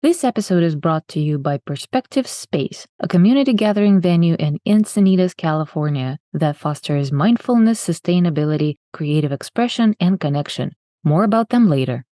This episode is brought to you by Perspective Space, a community gathering venue in Encinitas, California that fosters mindfulness, sustainability, creative expression, and connection. More about them later.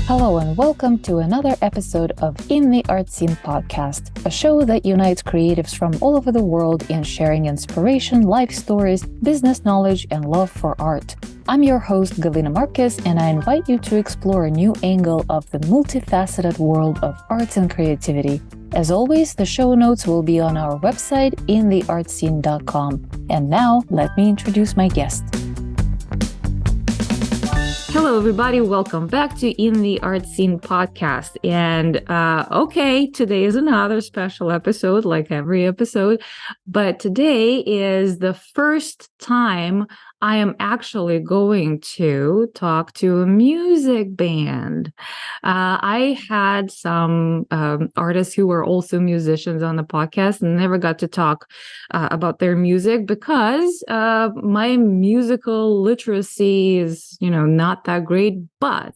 Hello and welcome to another episode of In the Art Scene podcast, a show that unites creatives from all over the world in sharing inspiration, life stories, business knowledge, and love for art. I'm your host, Galina Marquez, and I invite you to explore a new angle of the multifaceted world of arts and creativity. As always, the show notes will be on our website, intheartscene.com. And now, let me introduce my guest. Hello, everybody. Welcome back to In the Art Scene podcast. And today is another special episode, like every episode. But today is the first time I am actually going to talk to a music band. I had some artists who were also musicians on the podcast and never got to talk about their music because my musical literacy is, not that great. But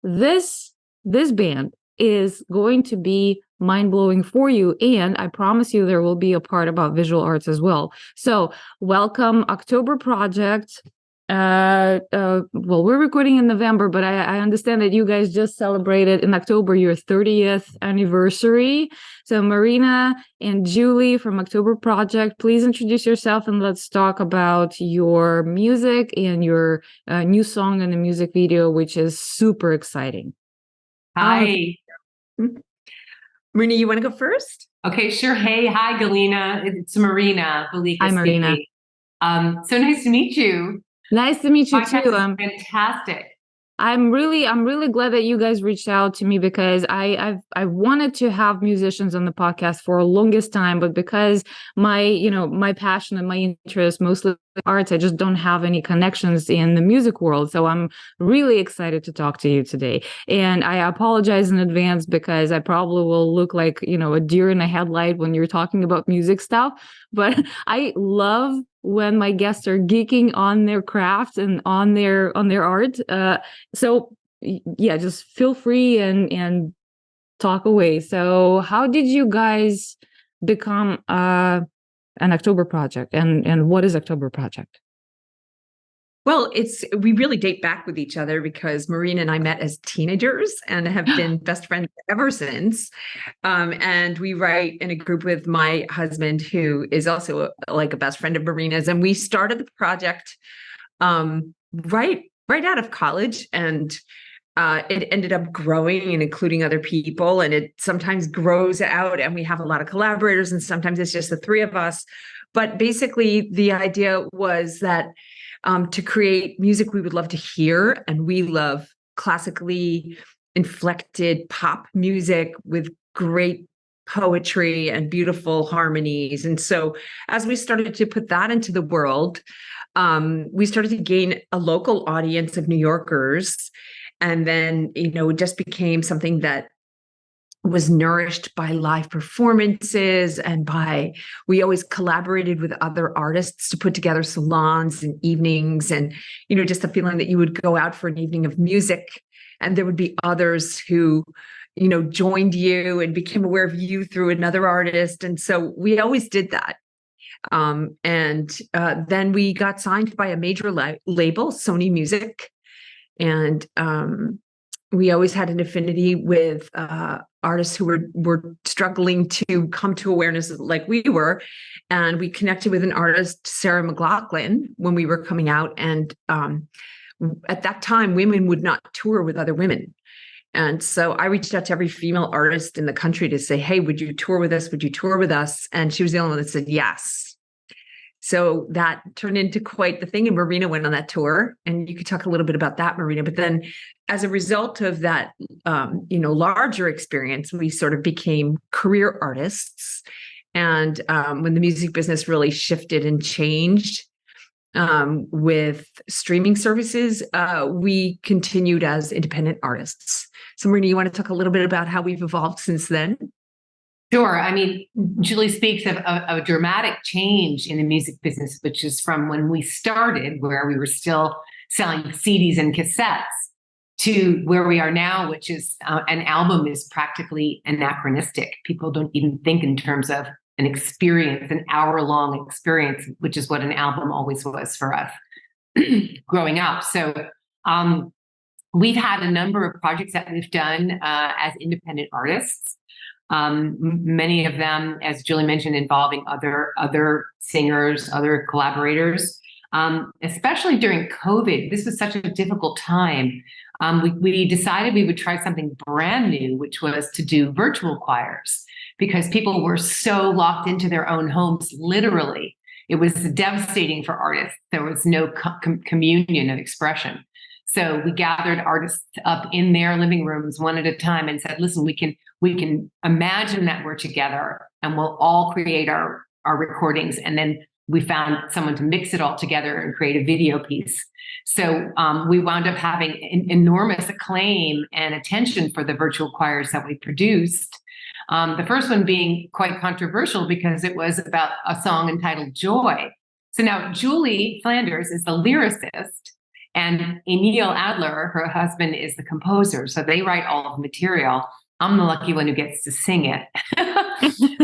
this band is going to be mind-blowing for you, and I promise you there will be a part about visual arts as well. So welcome October Project. We're recording in November, but I understand that you guys just celebrated in October your 30th anniversary. So Marina and Julie from October Project, please introduce yourself and let's talk about your music and your new song and the music video, which is super exciting. Hi. Marina, you want to go first? Okay, sure. Hey, hi, Galina. It's Marina. Belica. Hi, Marina. So nice to meet you. Nice to meet you too. Fantastic. I'm really glad that you guys reached out to me because I wanted to have musicians on the podcast for the longest time, but because my passion and my interest mostly arts, I just don't have any connections in the music world. So I'm really excited to talk to you today. And I apologize in advance because I probably will look like, a deer in a headlight when you're talking about music stuff. But I love when my guests are geeking on their craft and on their art. So yeah, just feel free and talk away. So how did you guys become an October Project, and what is October Project? Well, we really date back with each other because Marina and I met as teenagers and have been best friends ever since. And we write in a group with my husband, who is also like a best friend of Marina's. And we started the project right out of college, and it ended up growing and including other people. And it sometimes grows out, and we have a lot of collaborators, and sometimes it's just the three of us. But basically, the idea was that to create music we would love to hear, and we love classically inflected pop music with great poetry and beautiful harmonies. And so as we started to put that into the world, we started to gain a local audience of New Yorkers. And then, it just became something that was nourished by live performances and we always collaborated with other artists to put together salons and evenings, and, just the feeling that you would go out for an evening of music and there would be others who, joined you and became aware of you through another artist. And so we always did that. Then we got signed by a major label, Sony Music. And we always had an affinity with artists who were struggling to come to awareness like we were. And we connected with an artist, Sarah McLachlan, when we were coming out. And at that time, women would not tour with other women. And so I reached out to every female artist in the country to say, hey, would you tour with us? Would you tour with us? And she was the only one that said yes. So that turned into quite the thing. And Marina went on that tour, and you could talk a little bit about that, Marina. But then as a result of that, larger experience, we sort of became career artists. And when the music business really shifted and changed with streaming services, we continued as independent artists. So Marina, you want to talk a little bit about how we've evolved since then? Sure. I mean, Julie speaks of a dramatic change in the music business, which is from when we started, where we were still selling CDs and cassettes, to where we are now, which is an album is practically anachronistic. People don't even think in terms of an experience, an hour-long experience, which is what an album always was for us growing up. So we've had a number of projects that we've done as independent artists. Many of them, as Julie mentioned, involving other singers, other collaborators. Especially during COVID, this was such a difficult time. We decided we would try something brand new, which was to do virtual choirs, because people were so locked into their own homes, literally. It was devastating for artists. There was no communion of expression. So we gathered artists up in their living rooms one at a time and said, listen, we can imagine that we're together and we'll all create our recordings. And then we found someone to mix it all together and create a video piece. So we wound up having enormous acclaim and attention for the virtual choirs that we produced. The first one being quite controversial because it was about a song entitled Joy. So now Julie Flanders is the lyricist, and Emil Adler, her husband, is the composer. So they write all of the material. I'm the lucky one who gets to sing it.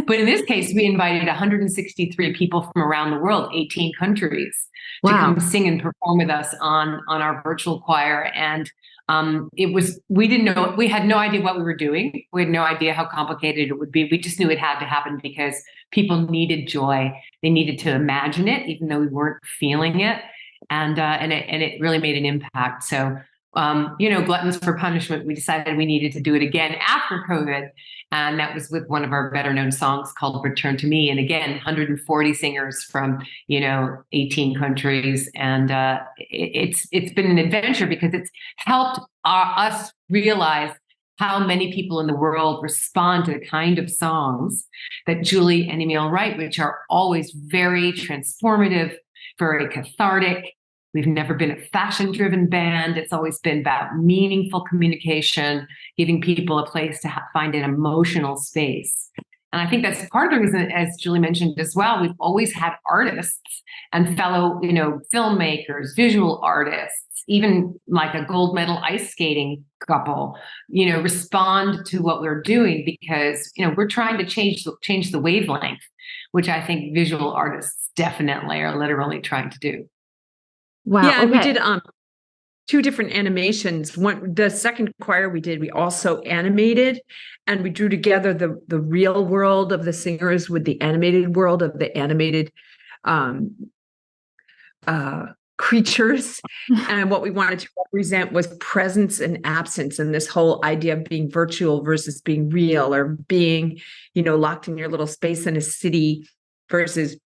But in this case, we invited 163 people from around the world, 18 countries, to come sing and perform with us on our virtual choir. And we had no idea what we were doing. We had no idea how complicated it would be. We just knew it had to happen because people needed joy. They needed to imagine it, even though we weren't feeling it. And it really made an impact. So, Gluttons for Punishment, we decided we needed to do it again after COVID. And that was with one of our better known songs called Return to Me. And again, 140 singers from, 18 countries. And it's been an adventure because it's helped us realize how many people in the world respond to the kind of songs that Julie and Emil write, which are always very transformative, very cathartic. We've never been a fashion-driven band. It's always been about meaningful communication, giving people a place to find an emotional space. And I think that's part of the reason, as Julie mentioned as well, we've always had artists and fellow, filmmakers, visual artists, even like a gold medal ice skating couple, respond to what we're doing because, we're trying to change the wavelength, which I think visual artists definitely are literally trying to do. Wow. Yeah, and we did two different animations. The second choir we also animated, and we drew together the real world of the singers with the animated world of the animated creatures. And what we wanted to represent was presence and absence, and this whole idea of being virtual versus being real, or being, locked in your little space in a city versus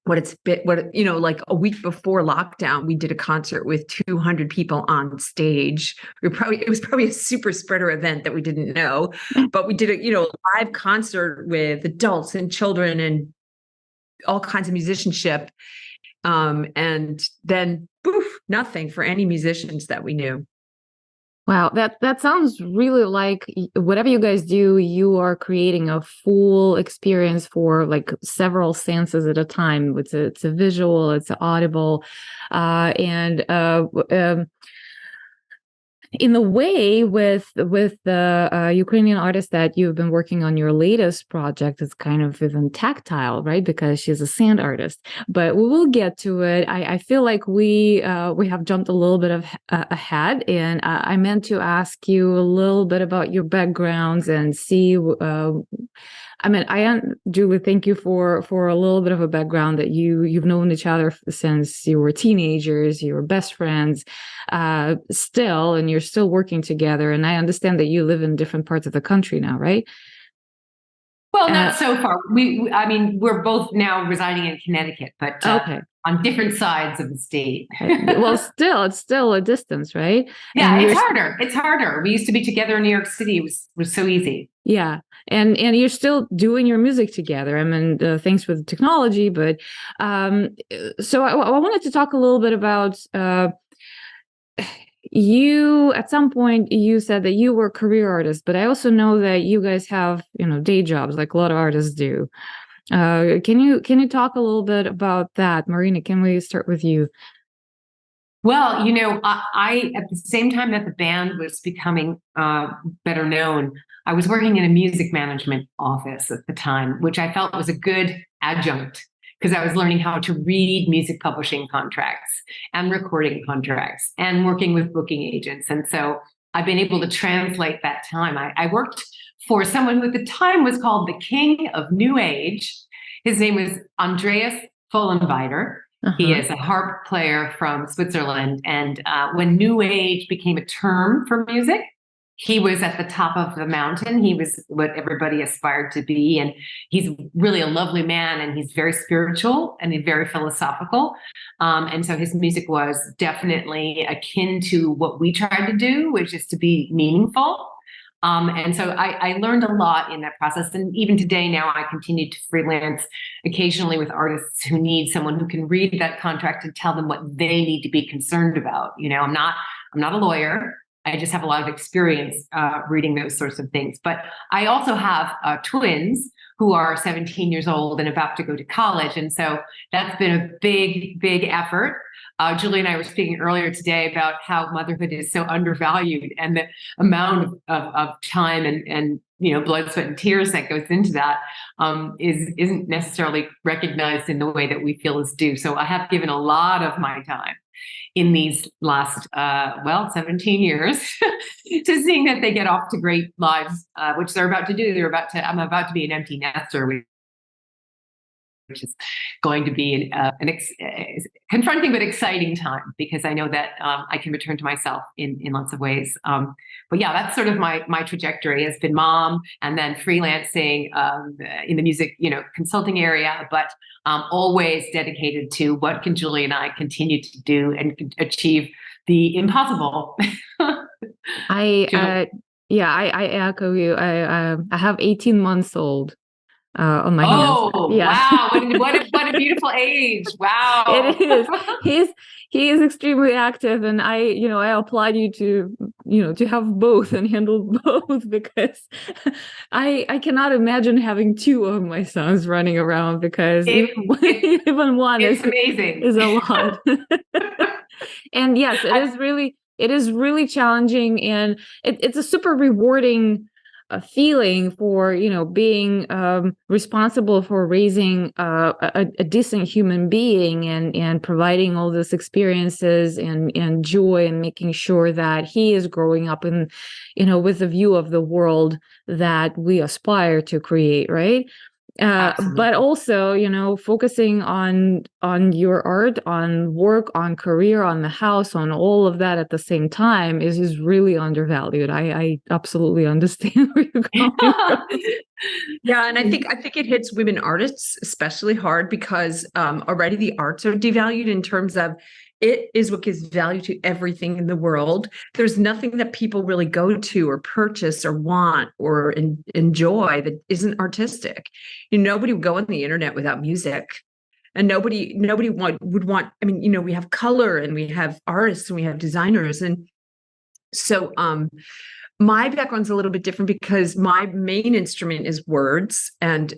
like a week before lockdown, we did a concert with 200 people on stage. It was probably a super spreader event that we didn't know, but we did a, live concert with adults and children and all kinds of musicianship. And then poof, nothing for any musicians that we knew. Wow, that sounds really like whatever you guys do, you are creating a full experience for like several senses at a time. It's a visual, it's audible, and in the way with the Ukrainian artist that you've been working on your latest project, it's kind of even tactile, right? Because she's a sand artist. But we will get to it. I feel like we have jumped a little bit ahead, and I meant to ask you a little bit about your backgrounds and see. Julie, thank you for a little bit of a background that you've known each other since you were teenagers, you were best friends, still, and you're still working together. And I understand that you live in different parts of the country now, right? Well, not so far. We're both now residing in Connecticut, but okay. On different sides of the state. Well, it's still a distance, right? Yeah, and it's harder. We used to be together in New York City. It was so easy. Yeah. And you're still doing your music together. I mean, thanks for the technology, but so I wanted to talk a little bit about you. At some point you said that you were a career artist, but I also know that you guys have, day jobs like a lot of artists do. Can you talk a little bit about that? Marina, can we start with you? Well, I at the same time that the band was becoming better known, I was working in a music management office at the time, which I felt was a good adjunct because I was learning how to read music publishing contracts and recording contracts and working with booking agents. And so I've been able to translate that time. I worked for someone who at the time was called the King of New Age. His name was Andreas Vollenweider. He is a harp player from Switzerland. And when New Age became a term for music, he was at the top of the mountain. He was what everybody aspired to be. And he's really a lovely man, and he's very spiritual and very philosophical. And so his music was definitely akin to what we tried to do, which is to be meaningful. And so I learned a lot in that process. And even today now, I continue to freelance occasionally with artists who need someone who can read that contract and tell them what they need to be concerned about. I'm not a lawyer. I just have a lot of experience reading those sorts of things. But I also have twins who are 17 years old and about to go to college. And so that's been a big, big effort. Julie and I were speaking earlier today about how motherhood is so undervalued, and the amount of time and blood, sweat, and tears that goes into that isn't necessarily recognized in the way that we feel is due. So I have given a lot of my time in these last 17 years to seeing that they get off to great lives, which they're about to do. I'm about to be an empty nester, which is going to be an confronting but exciting time, because I know that I can return to myself in lots of ways. But yeah, that's sort of my trajectory has been mom, and then freelancing in the music, consulting area, but always dedicated to what can Julie and I continue to do and achieve the impossible. I echo you. I have 18 months old on my hands. Oh, yeah. Wow. What a beautiful age. Wow. It is. He is extremely active, and I applaud you to have both and handle both, because I cannot imagine having two of my sons running around, because even one is amazing. Is a lot. And yes, it is really challenging, and it's a super rewarding feeling for being responsible for raising a decent human being, and providing all those experiences and joy, and making sure that he is growing up in with a view of the world that we aspire to create, right? But also, focusing on your art, on work, on career, on the house, on all of that at the same time is really undervalued. I absolutely understand where you're coming from. Yeah, and I think it hits women artists especially hard, because already the arts are devalued in terms of it is what gives value to everything in the world. There's nothing that people really go to or purchase or want or enjoy that isn't artistic. Nobody would go on the internet without music, and nobody would want. I mean, we have color, and we have artists, and we have designers, and so my background's a little bit different, because my main instrument is words and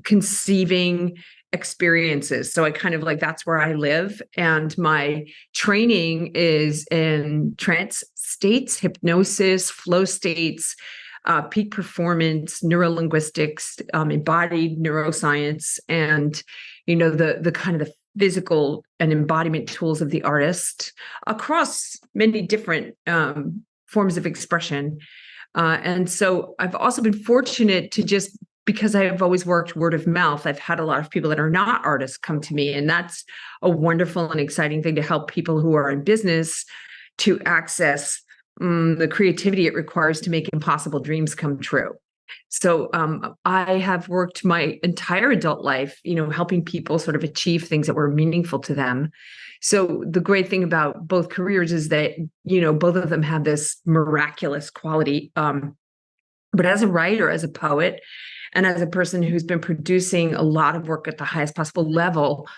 conceiving experiences. So I kind of that's where I live. And my training is in trance states, hypnosis, flow states, peak performance, neurolinguistics, embodied neuroscience, and, the kind of the physical and embodiment tools of the artist across many different forms of expression. And so I've also been fortunate to just, because I've always worked word of mouth, I've had a lot of people that are not artists come to me. And that's a wonderful and exciting thing, to help people who are in business to access the creativity it requires to make impossible dreams come true. So I have worked my entire adult life, helping people sort of achieve things that were meaningful to them. So the great thing about both careers is that, both of them have this miraculous quality. But as a writer, as a poet, and as a person who's been producing a lot of work at the highest possible level,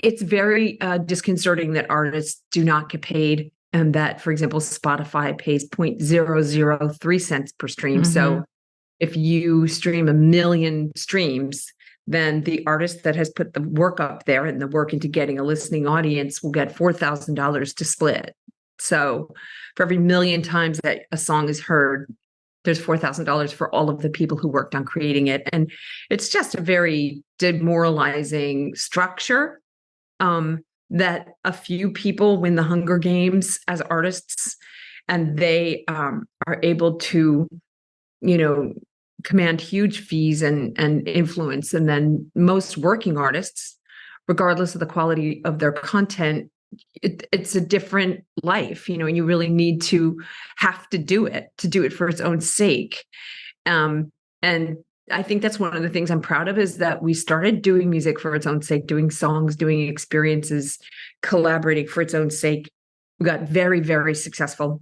it's very disconcerting that artists do not get paid, and that, for example, Spotify pays 0.003 cents per stream. Mm-hmm. So if you stream 1 million streams, then the artist that has put the work up there and the work into getting a listening audience will get $4,000 to split. So for every million times that a song is heard, there's $4,000 for all of the people who worked on creating it. And it's just a very demoralizing structure, that a few people win the Hunger Games as artists, and they are able to, command huge fees and influence. And then most working artists, regardless of the quality of their content, it's a different life, and you really need to have to do it for its own sake. And I think that's one of the things I'm proud of, is that we started doing music for its own sake, doing songs, doing experiences, collaborating for its own sake. We got very, very successful.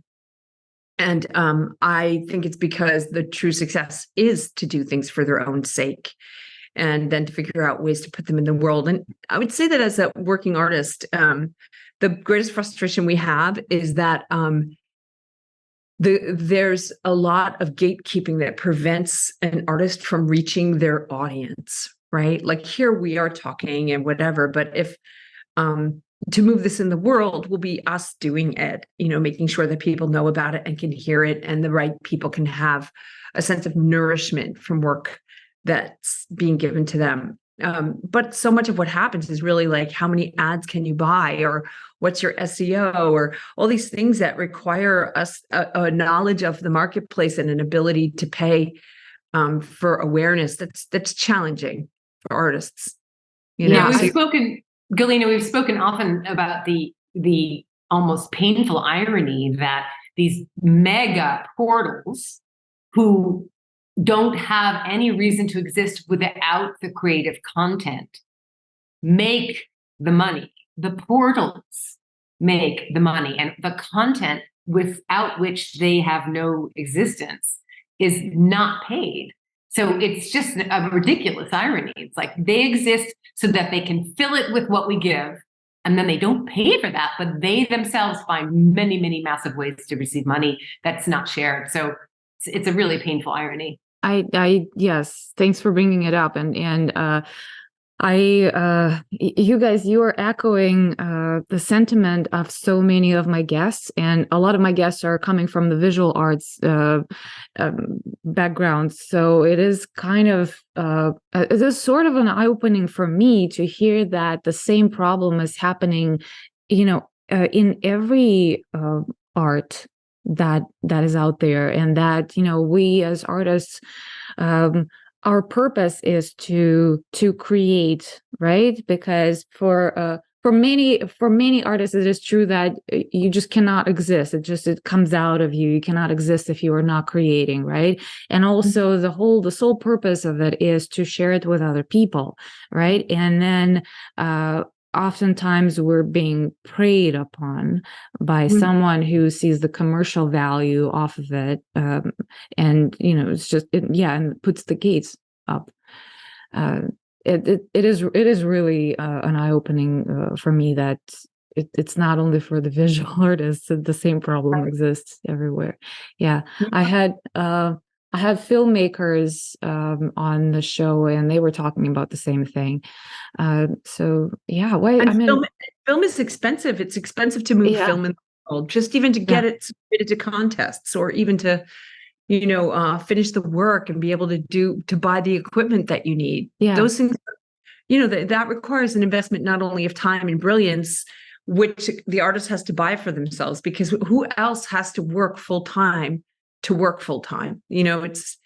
And I think it's because the true success is to do things for their own sake, and then to figure out ways to put them in the world. And I would say that as a working artist, the greatest frustration we have is that there's a lot of gatekeeping that prevents an artist from reaching their audience, right? Like, here we are talking and whatever, but if to move this in the world will be us doing it, making sure that people know about it and can hear it, and the right people can have a sense of nourishment from work that's being given to them. But so much of what happens is really like, how many ads can you buy, or what's your SEO, or all these things that require us a knowledge of the marketplace and an ability to pay for awareness. That's challenging for artists. Galina, we've spoken often about the almost painful irony that these mega portals, who don't have any reason to exist without the creative content, make the money. The portals make the money, and the content without which they have no existence is not paid. So it's just a ridiculous irony. It's like they exist so that they can fill it with what we give, and then they don't pay for that, but they themselves find many, many massive ways to receive money that's not shared. So it's a really painful irony. Yes, thanks for bringing it up. And you guys, you are echoing the sentiment of so many of my guests, and a lot of my guests are coming from the visual arts background. So it is kind of, it is sort of an eye-opening for me to hear that the same problem is happening, in every art that is out there, and that we as artists, our purpose is to create, right? Because for many artists, it is true that you just cannot exist. It comes out of you. You cannot exist if you are not creating, right? And also the sole purpose of it is to share it with other people, right? And then oftentimes we're being preyed upon by someone who sees the commercial value off of it, and it's just and puts the gates up. It is really an eye-opening for me that it's not only for the visual artists. The same problem exists everywhere. I had filmmakers on the show, and they were talking about the same thing. Film is expensive. It's expensive to move film in the world, just even to get it submitted to contests, or even to, finish the work and be able to buy the equipment that you need. Those things, that requires an investment not only of time and brilliance, which the artist has to buy for themselves, because who else has to work full time to work full time? It's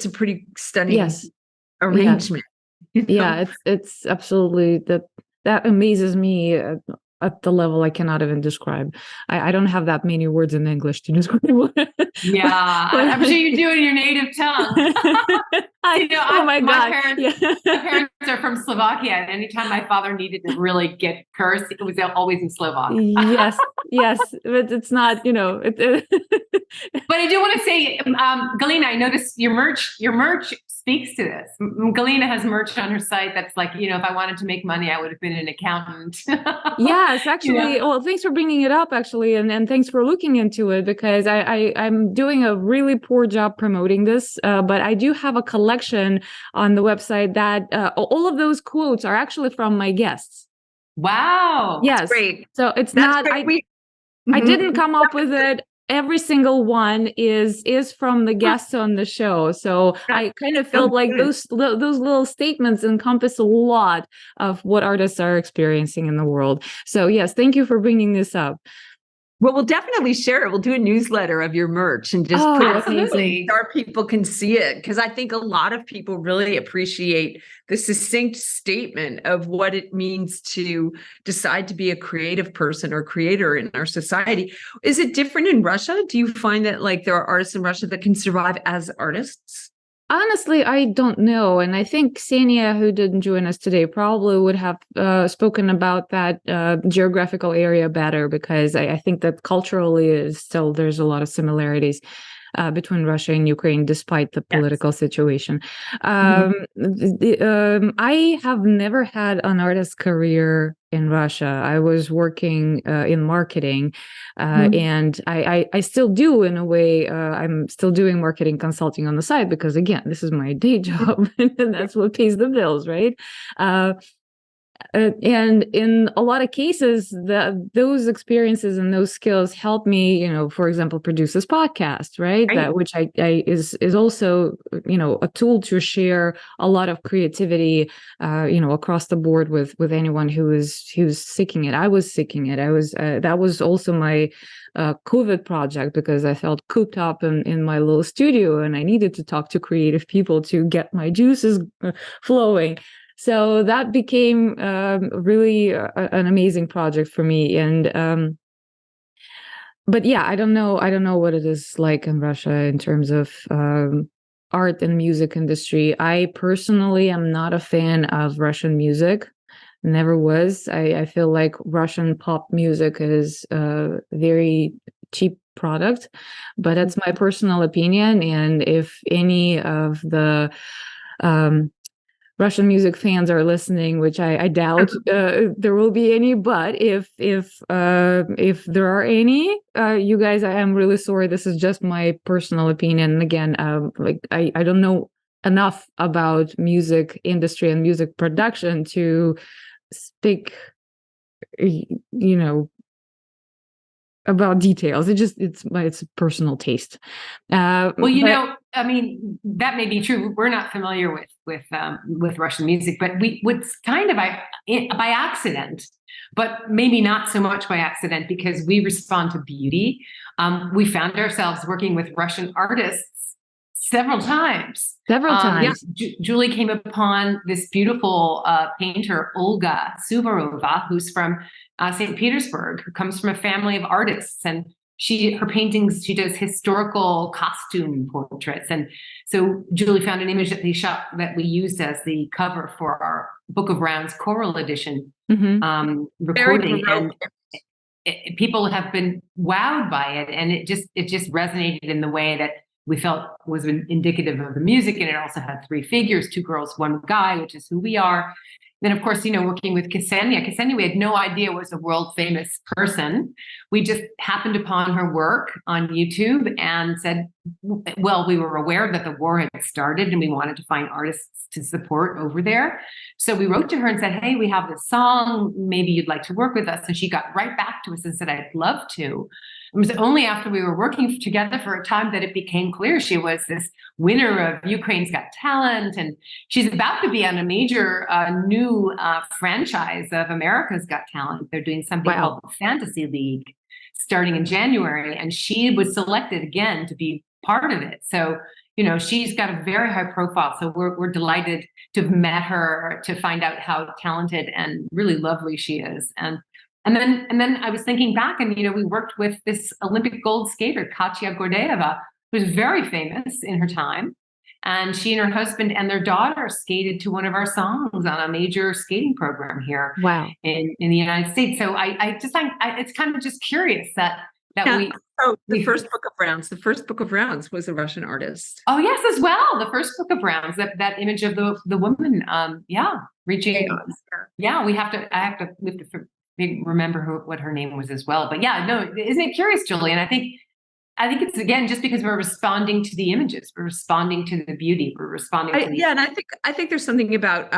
a pretty stunning arrangement. It's absolutely that amazes me at the level I cannot even describe. I don't have that many words in English to describe it. I'm sure you do in your native tongue. My God. My parents are from Slovakia, and anytime my father needed to really get cursed, it was always in Slovak. Yes, but it's not, But I do want to say, Galina, I noticed your merch speaks to this. Galina has merch on her site that's like, if I wanted to make money, I would have been an accountant. Yes, actually, well, thanks for bringing it up, actually, and thanks for looking into it, because I'm doing a really poor job promoting this, but I do have a collection on the website that all of those quotes are actually from my guests. Wow. Yes. That's great. So it's That's not, great. I didn't come up with it. Every single one is from the guests on the show. So I kind of felt like those little statements encompass a lot of what artists are experiencing in the world. So yes, thank you for bringing this up. Well, we'll definitely share it. We'll do a newsletter of your merch and just put it amazing. so our people can see it. Because I think a lot of people really appreciate the succinct statement of what it means to decide to be a creative person or creator in our society. Is it different in Russia? Do you find that like there are artists in Russia that can survive as artists? Honestly, I don't know. And I think Kseniya, who didn't join us today, probably would have spoken about that geographical area better, because I think that culturally there's a lot of similarities between Russia and Ukraine, despite the political situation. I have never had an artist career in Russia. I was working in marketing, and I still do, in a way. I'm still doing marketing consulting on the side, because again, this is my day job, and that's what pays the bills, right? And in a lot of cases, those experiences and those skills help me, for example, produce this podcast, right? That which is also, a tool to share a lot of creativity, across the board with anyone who's seeking it. I was seeking it. That was also my COVID project, because I felt cooped up in my little studio, and I needed to talk to creative people to get my juices flowing. So that became really an amazing project for me. And but yeah, I don't know what it is like in Russia in terms of art and music industry. I personally am not a fan of Russian music. Never was. I feel like Russian pop music is a very cheap product, but that's my personal opinion. And if any of the Russian music fans are listening, which I doubt there will be any, but if there are any, you guys, I am really sorry. This is just my personal opinion. And again, I don't know enough about music industry and music production to speak, about details. It's a personal taste. Well, I mean, that may be true. We're not familiar with Russian music, but it's kind of by accident, but maybe not so much by accident, because we respond to beauty. We found ourselves working with Russian artists several times. Julie came upon this beautiful painter, Olga Suvorova, who's from St. Petersburg, who comes from a family of artists, and her paintings, she does historical costume portraits. And so Julie found an image that they shot that we used as the cover for our Book of Rounds choral edition recording. And people have been wowed by it, and it just resonated in the way that we felt was indicative of the music. And it also had 3 figures, 2 girls, 1 guy, which is who we are. Then, of course, working with Kseniya, we had no idea was a world famous person. We just happened upon her work on YouTube and said, well, we were aware that the war had started and we wanted to find artists to support over there. So we wrote to her and said, hey, we have this song, maybe you'd like to work with us. And she got right back to us and said, I'd love to. It was only after we were working together for a time that it became clear she was this winner of Ukraine's Got Talent, and she's about to be on a major new franchise of America's Got Talent. They're doing something called the Fantasy League starting in January, and she was selected again to be part of it. So, she's got a very high profile. So we're delighted to have met her, to find out how talented and really lovely she is. And then I was thinking back, and we worked with this Olympic gold skater, Katya Gordeeva, who was very famous in her time. And she and her husband and their daughter skated to one of our songs on a major skating program here Wow. in the United States. So I just think it's kind of just curious that yeah. The first book of rounds was a Russian artist. Oh yes, as well. The first book of rounds, that image of the woman, reaching. Yeah, we have to remember what her name was as well. But yeah, no, isn't it curious, Julian? I think it's, again, just because we're responding to the images, we're responding to the beauty, we're responding to and I think there's something about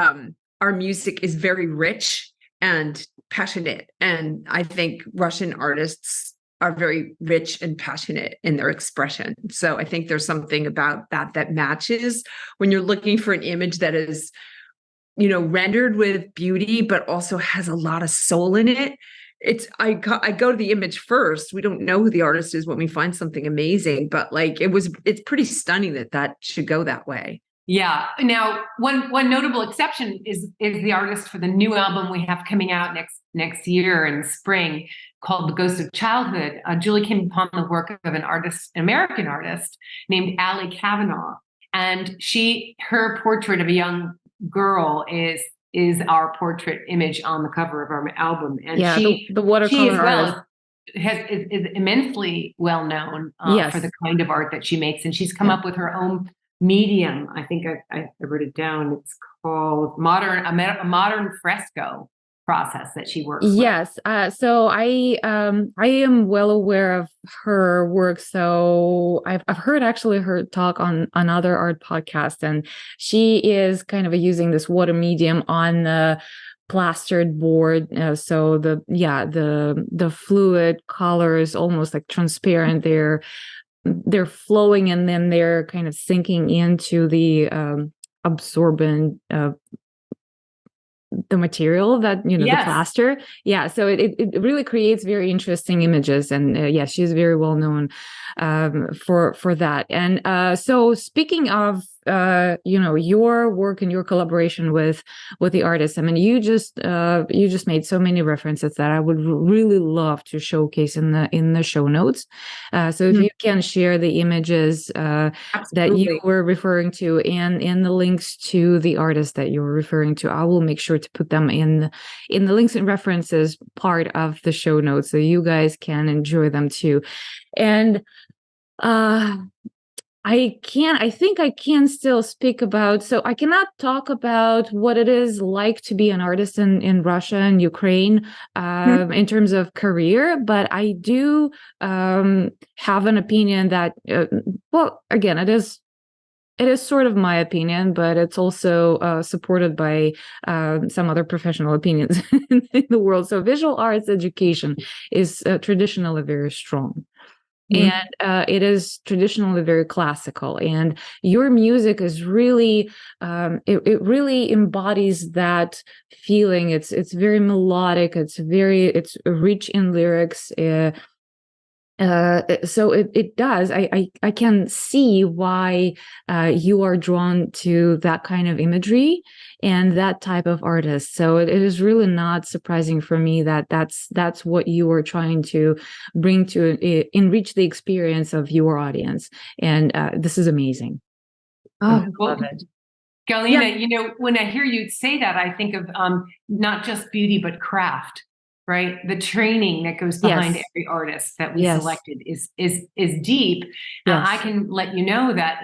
our music is very rich and passionate, and I think Russian artists are very rich and passionate in their expression. So I think there's something about that matches when you're looking for an image that is, rendered with beauty, but also has a lot of soul in it. I go to the image first. We don't know who the artist is when we find something amazing, but it's pretty stunning that should go that way. Yeah. Now, one notable exception is the artist for the new album we have coming out next year in spring, called The Ghost of Childhood. Julie came upon the work of an American artist named Ali Kavanaugh, and her portrait of a young girl is our portrait image on the cover of our album. And the watercolor artist is immensely well known for the kind of art that she makes, and she's come up with her own medium. I think I wrote it down. It's called a modern fresco process that she works with. Yes. So I am well aware of her work. So I've heard actually her talk on another art podcast, and she is kind of using this water medium on the plastered board. So the fluid color is almost like transparent. They're flowing, and then they're kind of sinking into the absorbent the material that the plaster. Yeah, so it really creates very interesting images, and she's very well known for that. And so speaking of your work and your collaboration with the artists, I mean, you just made so many references that I would really love to showcase in the show notes. So if you can share the images that you were referring to and the links to the artists that you were referring to, I will make sure to put them in the links and references part of the show notes so you guys can enjoy them too. And I think I can still speak about, so I cannot talk about what it is like to be an artist in Russia and Ukraine in terms of career, but I do have an opinion that, again, it is sort of my opinion, but it's also supported by some other professional opinions in the world. So visual arts education is traditionally very strong. And it is traditionally very classical, and your music is really it really embodies that feeling. It's very melodic. It's rich in lyrics. So it does. I can see why you are drawn to that kind of imagery and that type of artist. So it is really not surprising for me that that's what you are trying to bring to enrich the experience of your audience. And this is amazing. Oh, love it. Galina, when I hear you say that, I think of not just beauty, but craft. Right, the training that goes behind every artist that we selected is deep. I can let you know that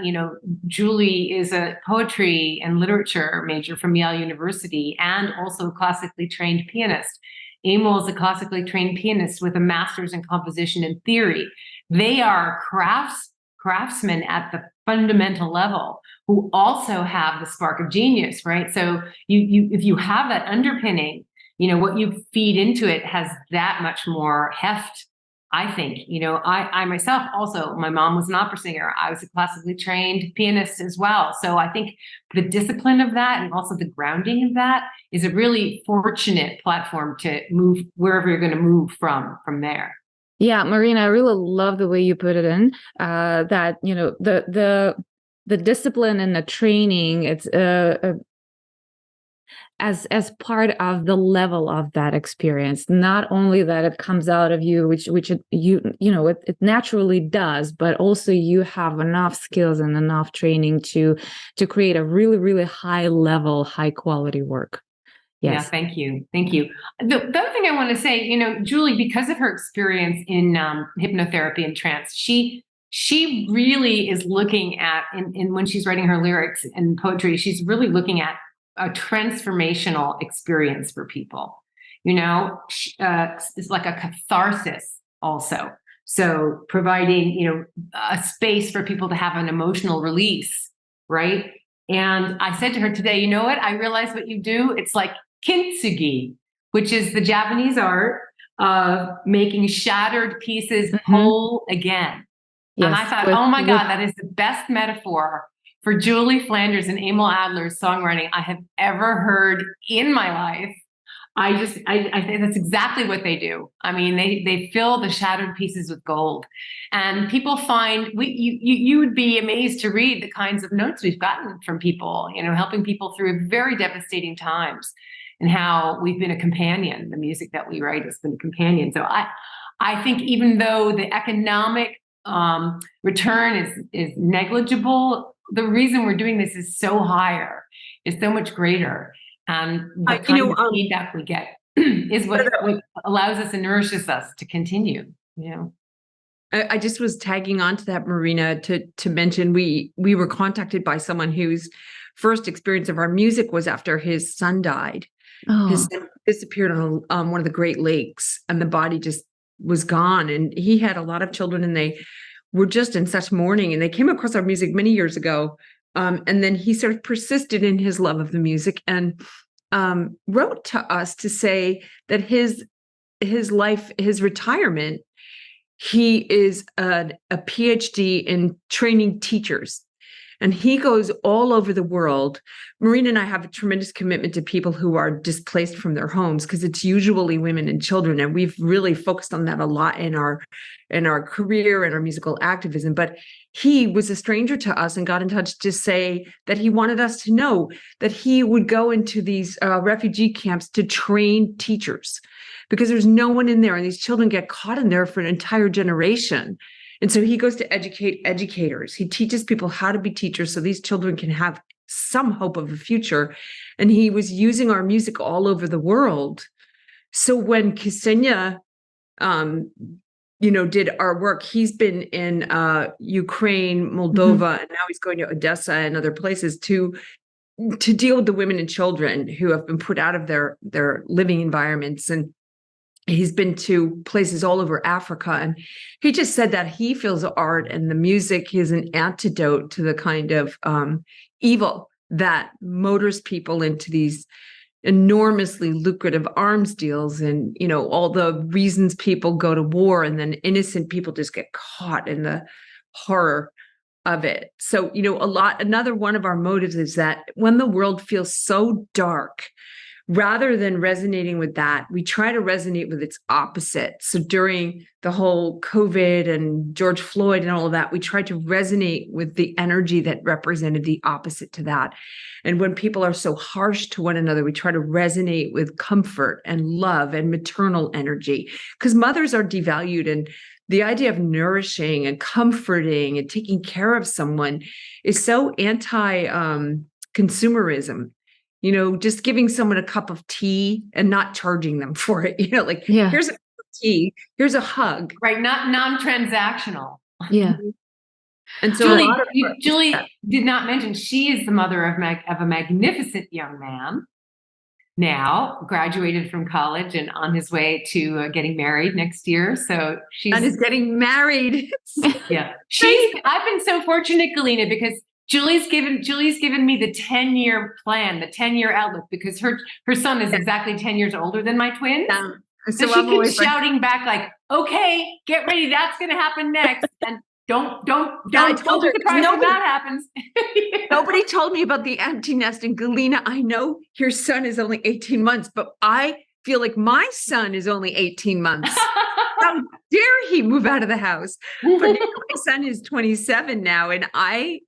Julie is a poetry and literature major from Yale University and also a classically trained pianist. Emil is a classically trained pianist with a master's in composition and theory. They are craftsmen at the fundamental level who also have the spark of genius. Right, so if you have that underpinning, what you feed into it has that much more heft, I think. I myself also, my mom was an opera singer. I was a classically trained pianist as well. So I think the discipline of that and also the grounding of that is a really fortunate platform to move wherever you're going to move from there. Yeah, Marina, I really love the way you put it in, that, the discipline and the training, it's as part of the level of that experience, not only that it comes out of you, which it naturally does, but also you have enough skills and enough training to create a really, really high level, high quality work. Yes. Yeah, thank you. Thank you. The other thing I want to say, Julie, because of her experience in hypnotherapy and trance, she really is looking at, and when she's writing her lyrics and poetry, she's really looking at a transformational experience for people. It's like a catharsis also. So providing, a space for people to have an emotional release, right? And I said to her today, you know what? I realize what you do. It's like kintsugi, which is the Japanese art of making shattered pieces whole again. Yes. And I thought, oh my God, that is the best metaphor for Julie Flanders and Emil Adler's songwriting I have ever heard in my life. I think that's exactly what they do. I mean, they fill the shattered pieces with gold, and people find you would be amazed to read the kinds of notes we've gotten from people, helping people through very devastating times, and how we've been a companion. The music that we write has been a companion. So I think even though the economic return is negligible, the reason we're doing this is so much greater. And the kind of feedback we get is what allows us and nourishes us to continue. I just was tagging on to that, Marina, to mention we were contacted by someone whose first experience of our music was after his son died. Oh. His son disappeared on one of the Great Lakes, and the body just was gone. And he had a lot of children, and they were just in such mourning. And they came across our music many years ago. And then he sort of persisted in his love of the music and wrote to us to say that his life, his retirement, he is a PhD in training teachers. And he goes all over the world. Marina and I have a tremendous commitment to people who are displaced from their homes, because it's usually women and children. And we've really focused on that a lot in our career and our musical activism. But he was a stranger to us and got in touch to say that he wanted us to know that he would go into these refugee camps to train teachers, because there's no one in there, and these children get caught in there for an entire generation. And so he goes to educate educators. He teaches people how to be teachers so these children can have some hope of a future. And he was using our music all over the world. So when Kseniya, did our work, he's been in Ukraine, Moldova, and now he's going to Odessa and other places to deal with the women and children who have been put out of their living environments. And he's been to places all over Africa. And he just said that he feels art and the music is an antidote to the kind of evil that motors people into these enormously lucrative arms deals, and all the reasons people go to war, and then innocent people just get caught in the horror of it. So another one of our motives is that when the world feels so dark, rather than resonating with that, we try to resonate with its opposite. So during the whole COVID and George Floyd and all of that, we tried to resonate with the energy that represented the opposite to that. And when people are so harsh to one another, we try to resonate with comfort and love and maternal energy, because mothers are devalued. And the idea of nourishing and comforting and taking care of someone is so anti-consumerism. Just giving someone a cup of tea and not charging them for it. Here's a cup of tea, here's a hug. Right, not non-transactional. Yeah. And so Julie did not mention she is the mother of a magnificent young man, now graduated from college and on his way to getting married next year. So she's getting married. Yeah, I've been so fortunate, Galina, because Julie's given me the 10-year plan, the 10-year outlook, because her son is exactly 10 years older than my twins. So she keeps shouting back like, "Okay, get ready. That's going to happen next." And don't be surprised when that happens. Nobody told me about the empty nest. And Galina, I know your son is only 18 months, but I feel like my son is only 18 months. How dare he move out of the house? But my son is 27 now, and I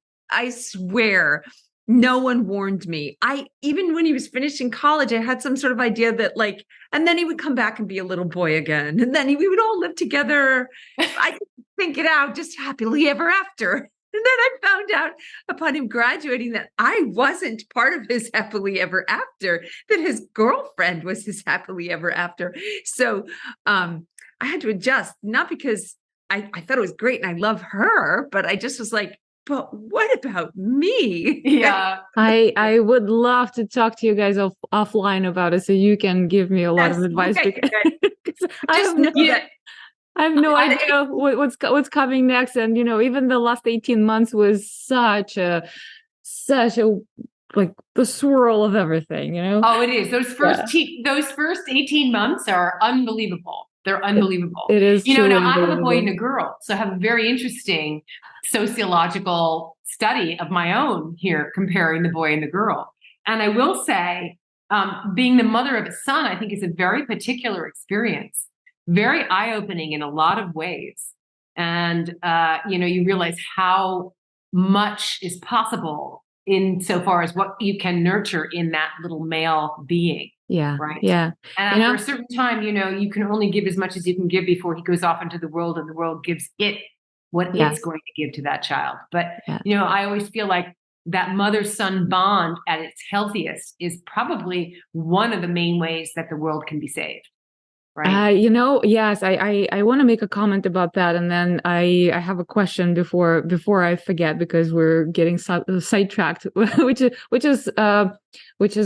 swear no one warned me. Even when he was finishing college, I had some sort of idea that like, and then he would come back and be a little boy again. And then we would all live together. I could think it out, just happily ever after. And then I found out upon him graduating that I wasn't part of his happily ever after, that his girlfriend was his happily ever after. So I had to adjust, not because I thought it was great and I love her, but I just was like, but what about me? Yeah. I would love to talk to you guys offline about it, so you can give me a lot of advice. Okay, Because I have no idea what's coming next. And, even the last 18 months was such a like the swirl of everything, Oh, it is. Those first 18 months are unbelievable. They're unbelievable. It is. Now I have a boy and a girl, so I have a very interesting sociological study of my own here, comparing the boy and the girl. And I will say, being the mother of a son, I think is a very particular experience, very eye-opening in a lot of ways. And, you realize how much is possible insofar as what you can nurture in that little male being. Yeah. Right. Yeah. And after a certain time, you can only give as much as you can give before he goes off into the world and the world gives it what it's going to give to that child. But, I always feel like that mother-son bond at its healthiest is probably one of the main ways that the world can be saved. Right. Yes, I want to make a comment about that, and then I have a question before I forget, because we're getting sidetracked, which is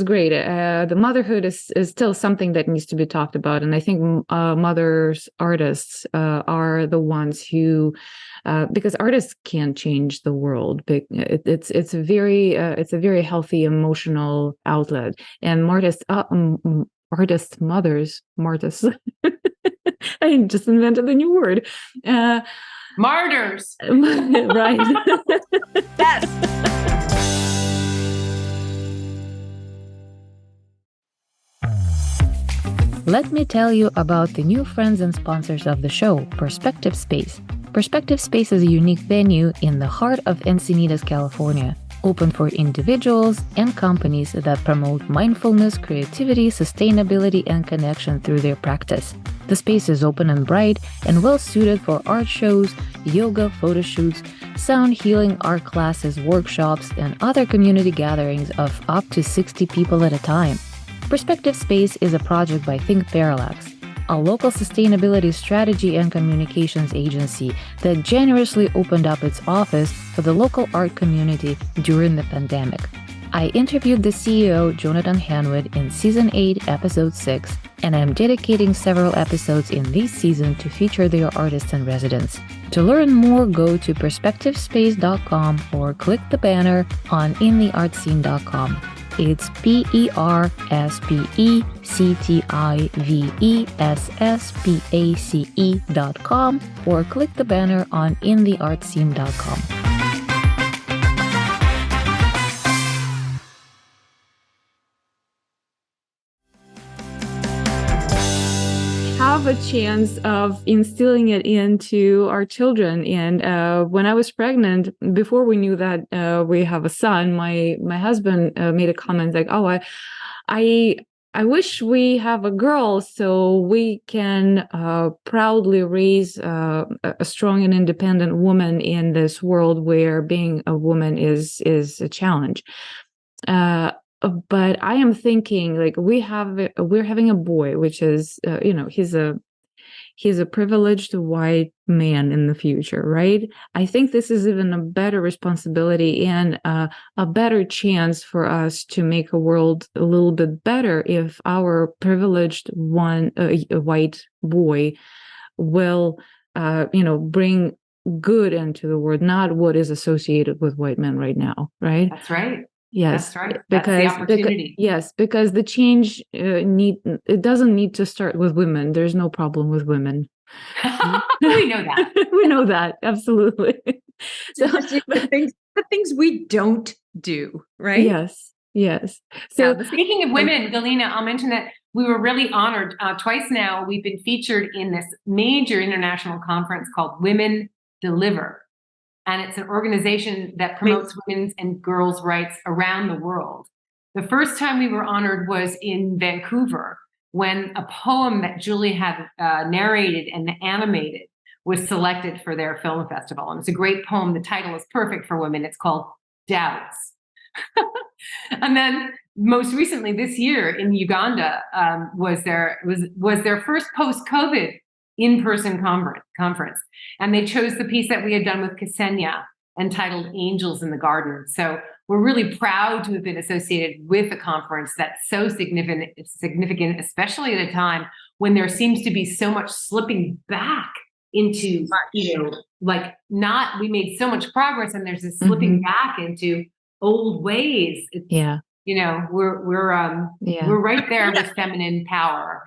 great. The motherhood is still something that needs to be talked about, and I think artists are the ones who, because artists can change the world. It's a very healthy emotional outlet, and artist mothers, martyrs. I just invented a new word. Martyrs. Right. Yes. Let me tell you about the new friends and sponsors of the show, Perspective Space. Perspective Space is a unique venue in the heart of Encinitas, California, open for individuals and companies that promote mindfulness, creativity, sustainability, and connection through their practice. The space is open and bright and well suited for art shows, yoga, photo shoots, sound healing, art classes, workshops, and other community gatherings of up to 60 people at a time. Perspective Space is a project by Think Parallax, a local sustainability strategy and communications agency that generously opened up its office for the local art community during the pandemic. I interviewed the CEO, Jonathan Hanwood, in Season 8, Episode 6, and I'm dedicating several episodes in this season to feature their artists and residents. To learn more, go to perspectivespace.com or click the banner on intheartscene.com. It's perspectivespace.com or click the banner on intheartscene.com. Have a chance of instilling it into our children. And when I was pregnant, before we knew that we have a son, my husband made a comment like, "Oh, I wish we have a girl so we can proudly raise a strong and independent woman in this world where being a woman is a challenge." But I am thinking, like, we're having a boy, which is, he's a privileged white man in the future, right? I think this is even a better responsibility and a better chance for us to make a world a little bit better if our privileged white boy will, bring good into the world, not what is associated with white men right now, right? That's right. Yes, that's right. That's the opportunity. Because the change it doesn't need to start with women. There's no problem with women. We know that. We know that, absolutely. So the things we don't do, right? Yes. So speaking of women, Galina, I'll mention that we were really honored. Twice now, we've been featured in this major international conference called Women Deliver. and it's an organization that promotes women's and girls' rights around the world. The first time we were honored was in Vancouver, when a poem that Julie had narrated and animated was selected for their film festival. And it's a great poem. The title is perfect for women. It's called Doubts. And then most recently this year in Uganda was their first post-COVID in-person conference. And they chose the piece that we had done with Kseniya, entitled Angels in the Garden. So we're really proud to have been associated with a conference that's so significant, especially at a time when there seems to be so much slipping back into, we made so much progress and there's this slipping back into old ways. We're right there with feminine power.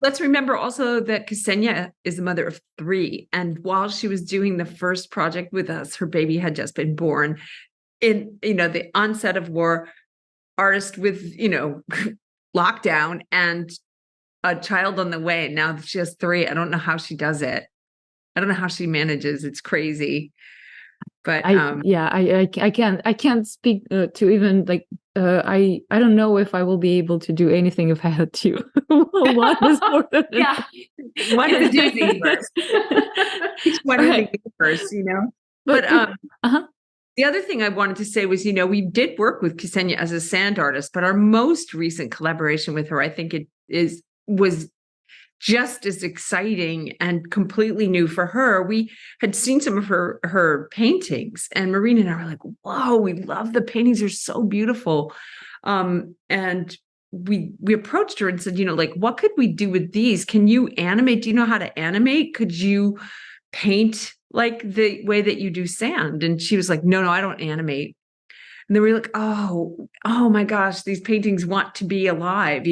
Let's remember also that Kseniya is the mother of 3. And while she was doing the first project with us, her baby had just been born. In, the onset of war, artist with, lockdown and a child on the way. Now she has 3. I don't know how she does it. I don't know how she manages. It's crazy. But I can't speak to even I don't know if I will be able to do anything if I had to. One is more than one is a doozy first. One is a first, But the other thing I wanted to say was, we did work with Kseniya as a sand artist, but our most recent collaboration with her, I think was just as exciting and completely new for her. We had seen some of her paintings, and Marina and I were like, whoa, we love the paintings. They're so beautiful. And we approached her and said, what could we do with these? Can you animate? Do you know how to animate? Could you paint like the way that you do sand? And she was like, no, I don't animate. And then we were like, oh my gosh, these paintings want to be alive,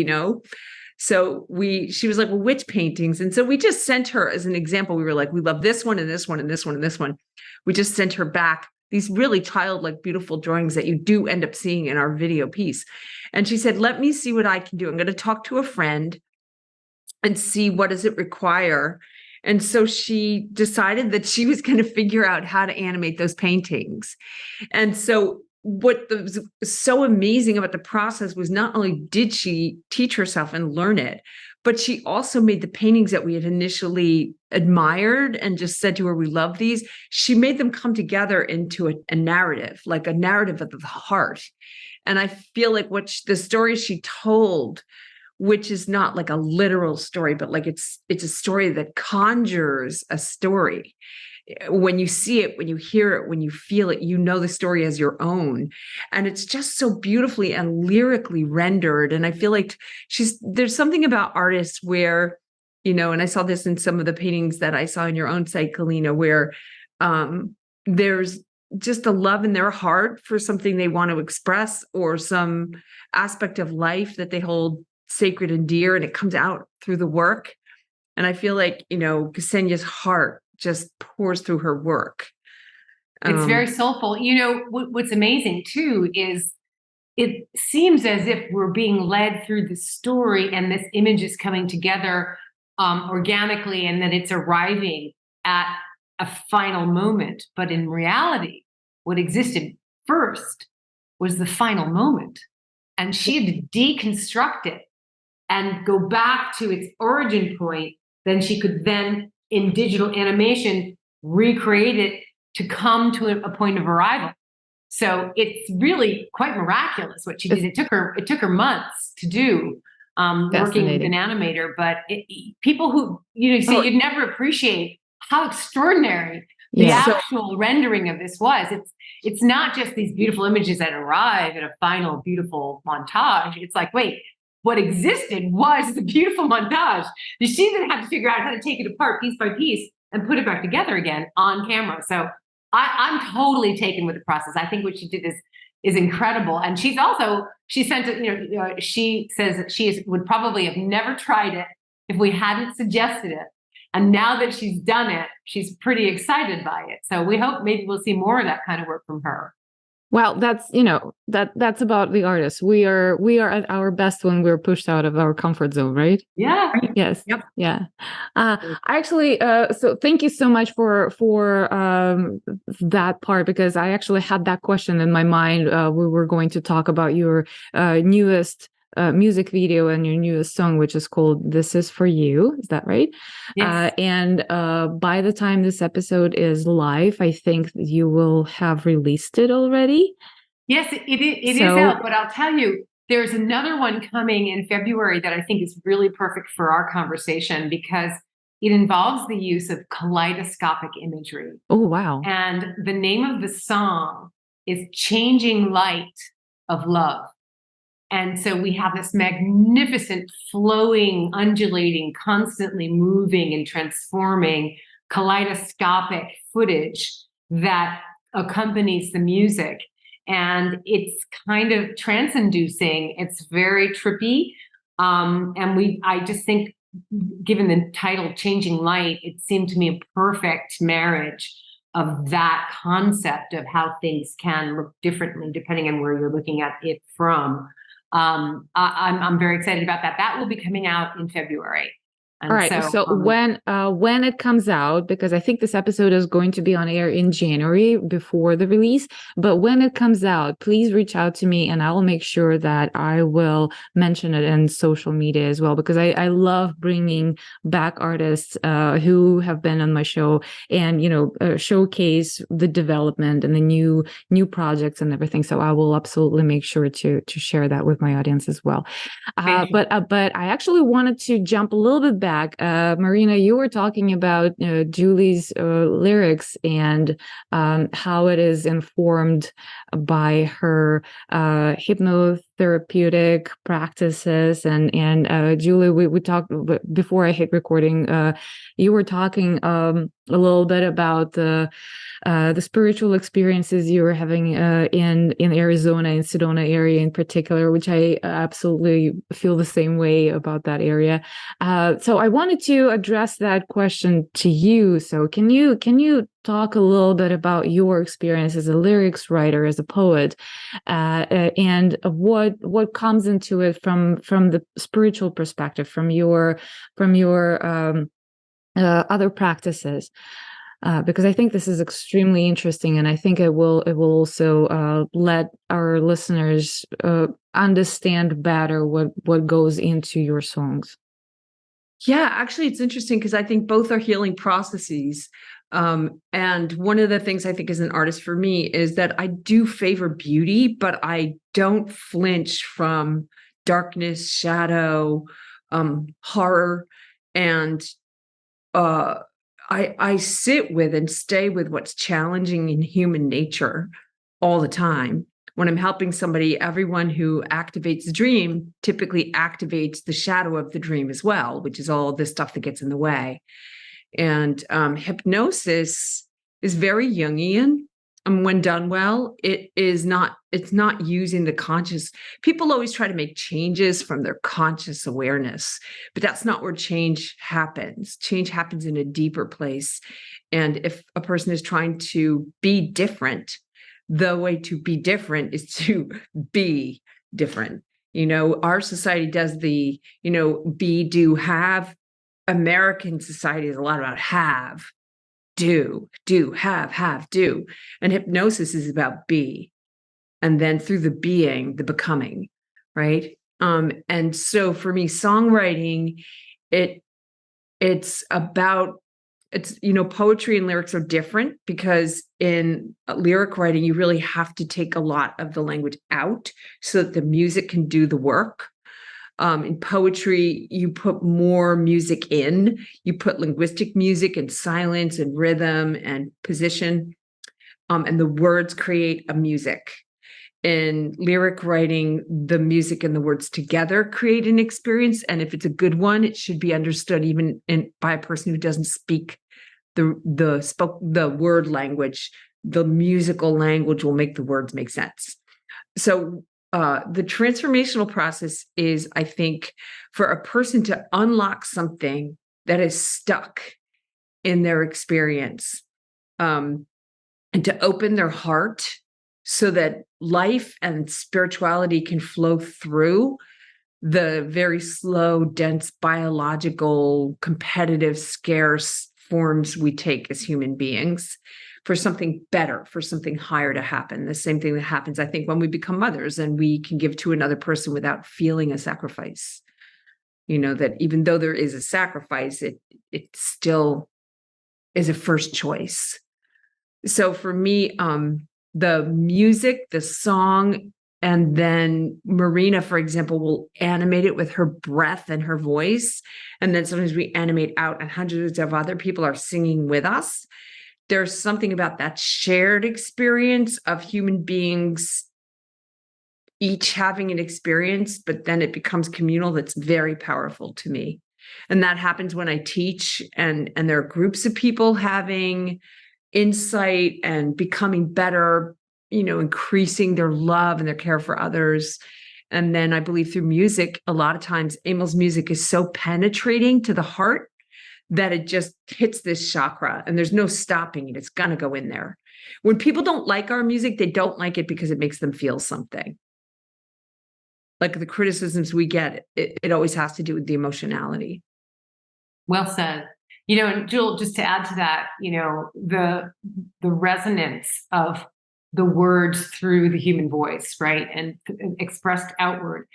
So she was like, well, which paintings? And so we just sent her as an example. We were like, we love this one and this one and this one and this one. We just sent her back these really childlike, beautiful drawings that you do end up seeing in our video piece. And she said, let me see what I can do. I'm going to talk to a friend and see what does it require. And so she decided that she was going to figure out how to animate those paintings. And so what was so amazing about the process was not only did she teach herself and learn it, but she also made the paintings that we had initially admired and just said to her, we love these. She made them come together into a narrative, like a narrative of the heart. And I feel like the story she told, which is not like a literal story, but like it's a story that conjures a story. When you see it, when you hear it, when you feel it, the story as your own. And it's just so beautifully and lyrically rendered. And I feel like there's something about artists where, and I saw this in some of the paintings that I saw on your own site, Kalina, where there's just a love in their heart for something they want to express or some aspect of life that they hold sacred and dear, and it comes out through the work. And I feel like, Kseniya's heart just pours through her work. It's very soulful. What's amazing too is it seems as if we're being led through the story and this image is coming together organically, and that it's arriving at a final moment. But in reality, what existed first was the final moment. And she had to deconstruct it and go back to its origin point. Then she could in digital animation, recreate it to come to a point of arrival. So it's really quite miraculous what she did. It took her months to do, working with an animator. But people who you'd never appreciate how extraordinary the actual rendering of this was. It's not just these beautiful images that arrive at a final beautiful montage. It's like, wait, what existed was the beautiful montage. She then had to figure out how to take it apart piece by piece and put it back together again on camera. So I'm totally taken with the process. I think what she did is incredible. And she sent it, she says that she would probably have never tried it if we hadn't suggested it. And now that she's done it, she's pretty excited by it. So we hope maybe we'll see more of that kind of work from her. Well, that's, that's about the artist. We are at our best when we're pushed out of our comfort zone, right? Yeah. Yes. Yep. Yeah. I actually, so thank you so much for that part, because I actually had that question in my mind. We were going to talk about your newest music video and your newest song, which is called "This Is For You." Is that right? Yes. And by the time this episode is live, I think you will have released it already. Yes, it is out, but I'll tell you, there's another one coming in February that I think is really perfect for our conversation because it involves the use of kaleidoscopic imagery. Oh, wow. And the name of the song is Changing Light of Love. And so we have this magnificent, flowing, undulating, constantly moving and transforming kaleidoscopic footage that accompanies the music. And it's kind of trance-inducing. It's very trippy. I just think, given the title Changing Light, it seemed to me a perfect marriage of that concept of how things can look differently depending on where you're looking at it from. I'm very excited about that. That will be coming out in February. And all right. So when it comes out, because I think this episode is going to be on air in January before the release, but when it comes out, please reach out to me and I will make sure that I will mention it in social media as well, because I love bringing back artists who have been on my show and, showcase the development and the new projects and everything. So I will absolutely make sure to share that with my audience as well. But I actually wanted to jump a little bit back. Marina, you were talking about Julie's lyrics and how it is informed by her hypnotherapeutic practices. And Julie, we talked before I hit recording. You were talking a little bit about the spiritual experiences you were having in Arizona, in Sedona area in particular, which I absolutely feel the same way about that area. So I wanted to address that question to you. So can you talk a little bit about your experience as a lyrics writer, as a poet, and what comes into it from the spiritual perspective, from your other practices? Because I think this is extremely interesting, and I think it will also let our listeners understand better what goes into your songs. Yeah, actually, it's interesting because I think both are healing processes. And one of the things I think as an artist for me is that I do favor beauty, but I don't flinch from darkness, shadow, horror, and I sit with and stay with what's challenging in human nature all the time. When I'm helping somebody, everyone who activates the dream typically activates the shadow of the dream as well, which is all the stuff that gets in the way. And hypnosis is very Jungian. When done well, it's not using the conscious. People always try to make changes from their conscious awareness, but that's not where change happens. Change happens in a deeper place. And if a person is trying to be different, the way to be different is to be different. Our society does the, be, do, have. American society is a lot about have, do, have, do. And hypnosis is about be. And then through the being, the becoming, right? And so for me, songwriting, it's poetry and lyrics are different because in lyric writing, you really have to take a lot of the language out so that the music can do the work. In poetry, you put more music in. You put linguistic music and silence and rhythm and position, and the words create a music. In lyric writing, the music and the words together create an experience. And if it's a good one, it should be understood even by a person who doesn't speak the word language. The musical language will make the words make sense. So the transformational process is, I think, for a person to unlock something that is stuck in their experience, and to open their heart so that life and spirituality can flow through the very slow, dense, biological, competitive, scarce forms we take as human beings for something better, for something higher to happen. The same thing that happens, I think, when we become mothers and we can give to another person without feeling a sacrifice. That even though there is a sacrifice, it still is a first choice. So for me, the music, the song, and then Marina, for example, will animate it with her breath and her voice. And then sometimes we animate out and hundreds of other people are singing with us. There's something about that shared experience of human beings each having an experience, but then it becomes communal, that's very powerful to me. And that happens when I teach, and there are groups of people having insight and becoming better, increasing their love and their care for others. And then I believe through music, a lot of times Emil's music is so penetrating to the heart that it just hits this chakra and there's no stopping it. It's going to go in there. When people don't like our music, they don't like it because it makes them feel something. Like the criticisms we get, it always has to do with the emotionality. Well said. And Jill, just to add to that, the resonance of the words through the human voice, right, and expressed outward.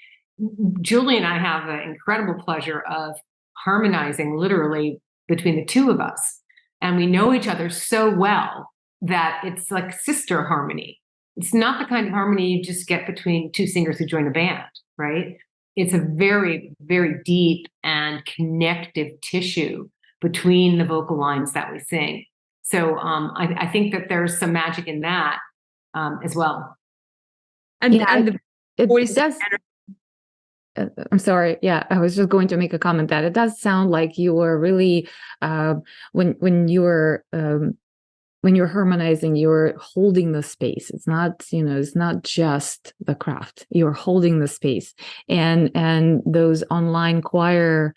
Julie and I have the incredible pleasure of harmonizing literally between the two of us. And we know each other so well that it's like sister harmony. It's not the kind of harmony you just get between two singers who join a band, right? It's a very, very deep and connective tissue between the vocal lines that we sing. So I think that there's some magic in that as well. And the voice does. I'm sorry. Yeah, I was just going to make a comment that it does sound like you were really when you're harmonizing, you're holding the space. It's not just the craft. You're holding the space, and those online choir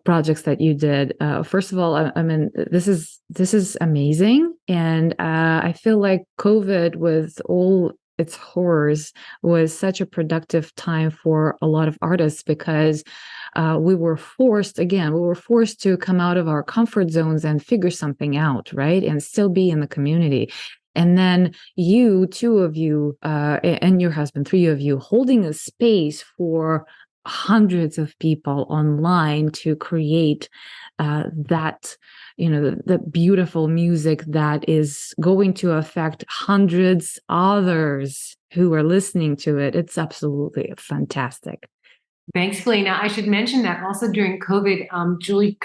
projects that you did. First of all, I mean, this is amazing, and I feel like COVID, with all its horrors, was such a productive time for a lot of artists because we were forced to come out of our comfort zones and figure something out, right? And still be in the community. And then two of you, and your husband, three of you, holding a space for hundreds of people online to create that, the beautiful music that is going to affect hundreds others who are listening to it. It's absolutely fantastic. Thanks, Kseniya. I should mention that also during COVID, Julie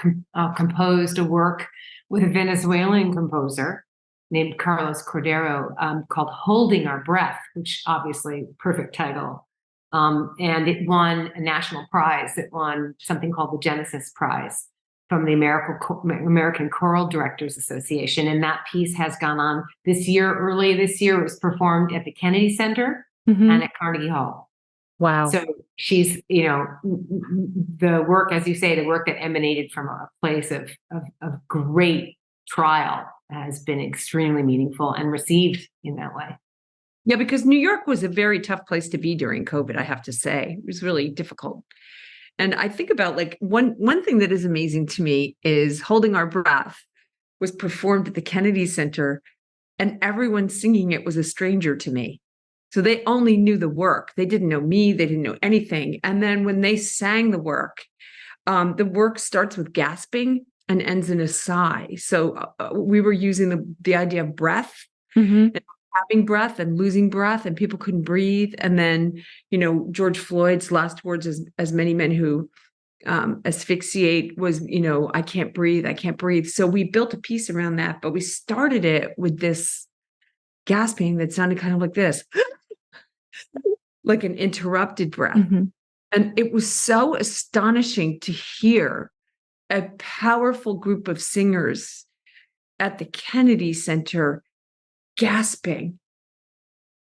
composed a work with a Venezuelan composer named Carlos Cordero called Holding Our Breath, which obviously perfect title. And it won a national prize. It won something called the Genesis Prize from the American Choral Directors Association. And that piece has gone on this year. Early this year, it was performed at the Kennedy Center and at Carnegie Hall. Wow. So she's, the work, as you say, the work that emanated from a place of great trial has been extremely meaningful and received in that way. Yeah, because New York was a very tough place to be during COVID, I have to say. It was really difficult. And I think about one thing that is amazing to me is Holding Our Breath was performed at the Kennedy Center, and everyone singing it was a stranger to me. So they only knew the work. They didn't know me. They didn't know anything. And then when they sang the work starts with gasping and ends in a sigh. So we were using the idea of breath, and having breath and losing breath, and people couldn't breathe. And then, George Floyd's last words, as many men who asphyxiate, was, I can't breathe. I can't breathe. So we built a piece around that, but we started it with this gasping that sounded kind of like this. Like an interrupted breath. And it was so astonishing to hear a powerful group of singers at the Kennedy Center gasping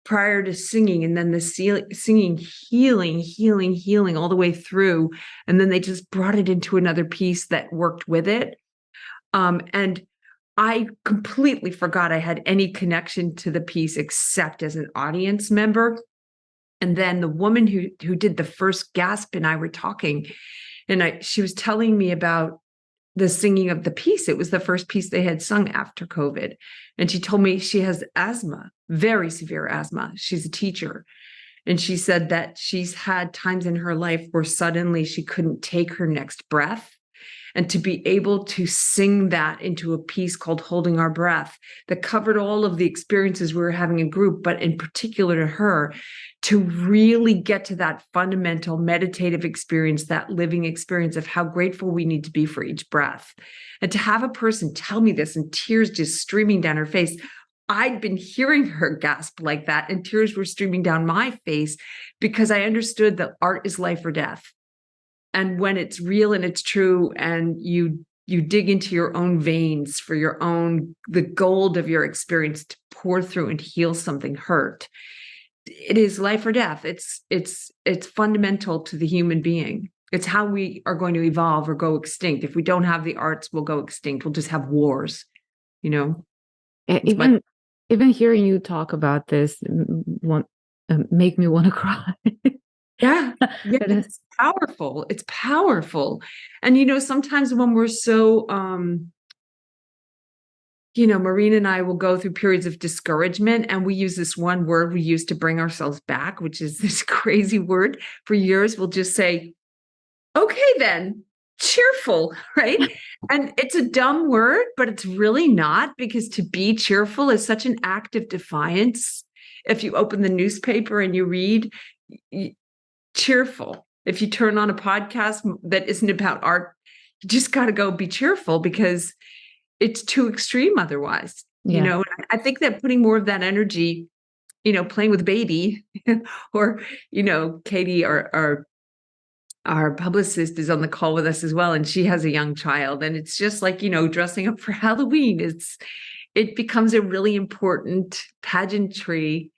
prior to singing, and then the singing healing all the way through. And then they just brought it into another piece that worked with it. And I completely forgot I had any connection to the piece except as an audience member. And then the woman who did the first gasp and I were talking, and she was telling me about the singing of the piece. It was the first piece they had sung after COVID. And she told me she has asthma, very severe asthma. She's a teacher. And she said that she's had times in her life where suddenly she couldn't take her next breath. And to be able to sing that into a piece called Holding Our Breath that covered all of the experiences we were having in group, but in particular to her, to really get to that fundamental meditative experience, that living experience of how grateful we need to be for each breath. And to have a person tell me this and tears just streaming down her face. I'd been hearing her gasp like that and tears were streaming down my face because I understood that art is life or death. And when it's real and it's true, and you dig into your own veins for the gold of your experience to pour through and heal something hurt, it is life or death. It's fundamental to the human being. It's how we are going to evolve or go extinct. If we don't have the arts, we'll go extinct. We'll just have wars, Even hearing you talk about this make me want to cry. Yeah, it's powerful. It's powerful. And, sometimes when we're so, Marina and I will go through periods of discouragement, and we use this one word we use to bring ourselves back, which is this crazy word. For years, we'll just say, okay, then, cheerful, right? And it's a dumb word, but it's really not, because to be cheerful is such an act of defiance. If you open the newspaper and you read, cheerful. If you turn on a podcast that isn't about art, you just got to go be cheerful, because it's too extreme otherwise. And I think that putting more of that energy, playing with baby or, Katie, our publicist, is on the call with us as well. And she has a young child, and it's just like, dressing up for Halloween. It becomes a really important pageantry.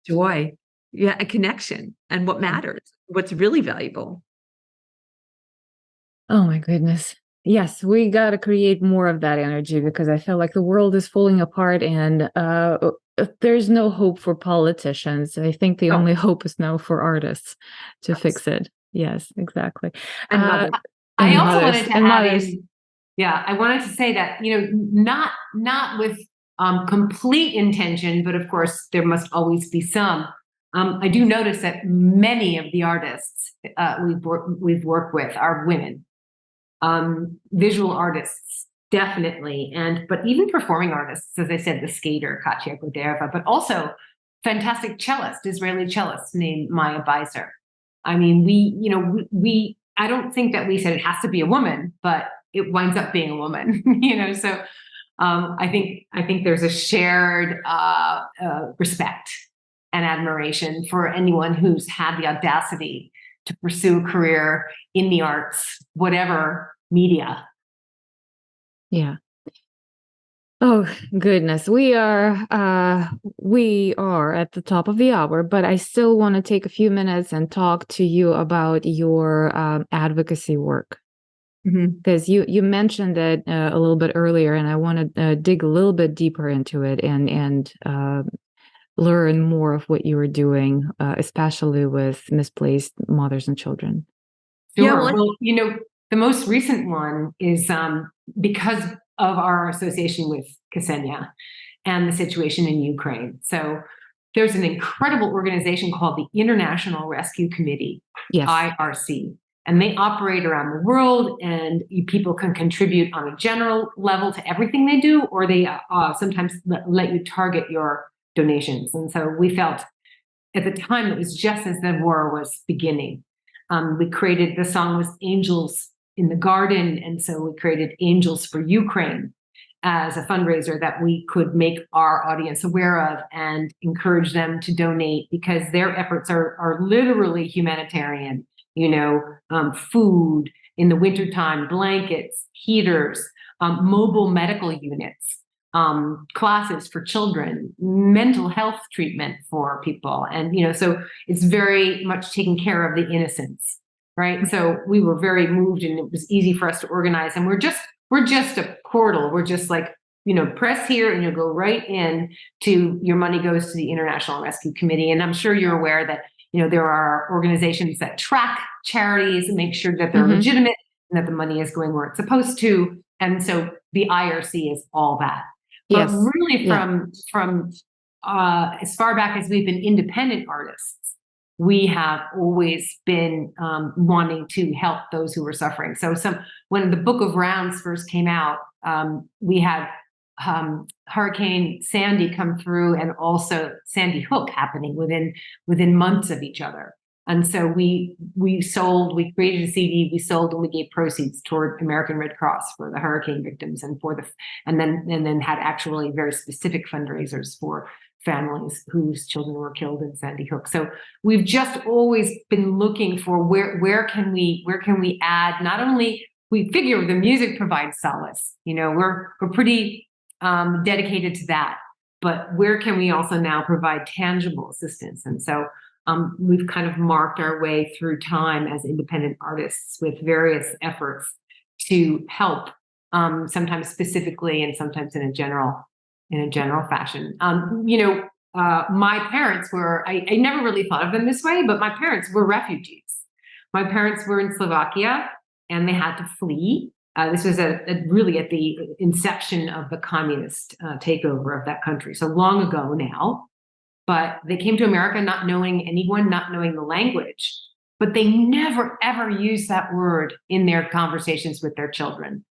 Joy. Yeah, a connection, and what matters, what's really valuable. Oh my goodness. Yes, we got to create more of that energy, because I feel like the world is falling apart, and there's no hope for politicians. I think the only hope is now for artists to fix it. Yes, exactly. And mothers. I also wanted to add in, I wanted to say that, not with complete intention, but of course there must always be some. I do notice that many of the artists we've worked with are women, visual artists, definitely, but even performing artists, as I said, the skater Katya Gudeva, but also fantastic cellist, Israeli cellist named Maya Beiser. I mean, we I don't think that we said it has to be a woman, but it winds up being a woman, So I think there's a shared respect and admiration for anyone who's had the audacity to pursue a career in the arts, whatever media. Yeah. Oh goodness, we are at the top of the hour, but I still want to take a few minutes and talk to you about your advocacy work. Because you mentioned it a little bit earlier, and I want to dig a little bit deeper into it and learn more of what you were doing, especially with misplaced mothers and children. Sure. Well, the most recent one is because of our association with Kseniya and the situation in Ukraine. So there's an incredible organization called the International Rescue Committee, IRC. And they operate around the world, and people can contribute on a general level to everything they do, or they sometimes let you target your donations. And so we felt at the time, it was just as the war was beginning. We created, the song was Angels in the Garden. And so we created Angels for Ukraine as a fundraiser that we could make our audience aware of and encourage them to donate, because their efforts are literally humanitarian. Food in the wintertime, blankets, heaters, mobile medical units, classes for children, mental health treatment for people. And, so it's very much taking care of the innocents, right? So we were very moved, and it was easy for us to organize. And we're just we're just a portal. We're just like, press here and you'll go right in to your money goes to the International Rescue Committee. And I'm sure you're aware that, there are organizations that track charities and make sure that they're legitimate and that the money is going where it's supposed to. And so the IRC is all that. But really from as far back as we've been independent artists, we have always been wanting to help those who were suffering. So when the Book of Rounds first came out, we had Hurricane Sandy come through and also Sandy Hook happening within months of each other. And so we created a CD, we sold, and we gave proceeds toward American Red Cross for the hurricane victims and then had actually very specific fundraisers for families whose children were killed in Sandy Hook. So we've just always been looking for where can we add, not only we figure the music provides solace, we're pretty dedicated to that, but where can we also now provide tangible assistance? And so we've kind of marked our way through time as independent artists with various efforts to help, sometimes specifically and sometimes in a general fashion. My parents were, I never really thought of them this way, but my parents were refugees. My parents were in Slovakia and they had to flee. This was really at the inception of the communist takeover of that country. So long ago now, but they came to America not knowing anyone, not knowing the language, but they never, ever used that word in their conversations with their children.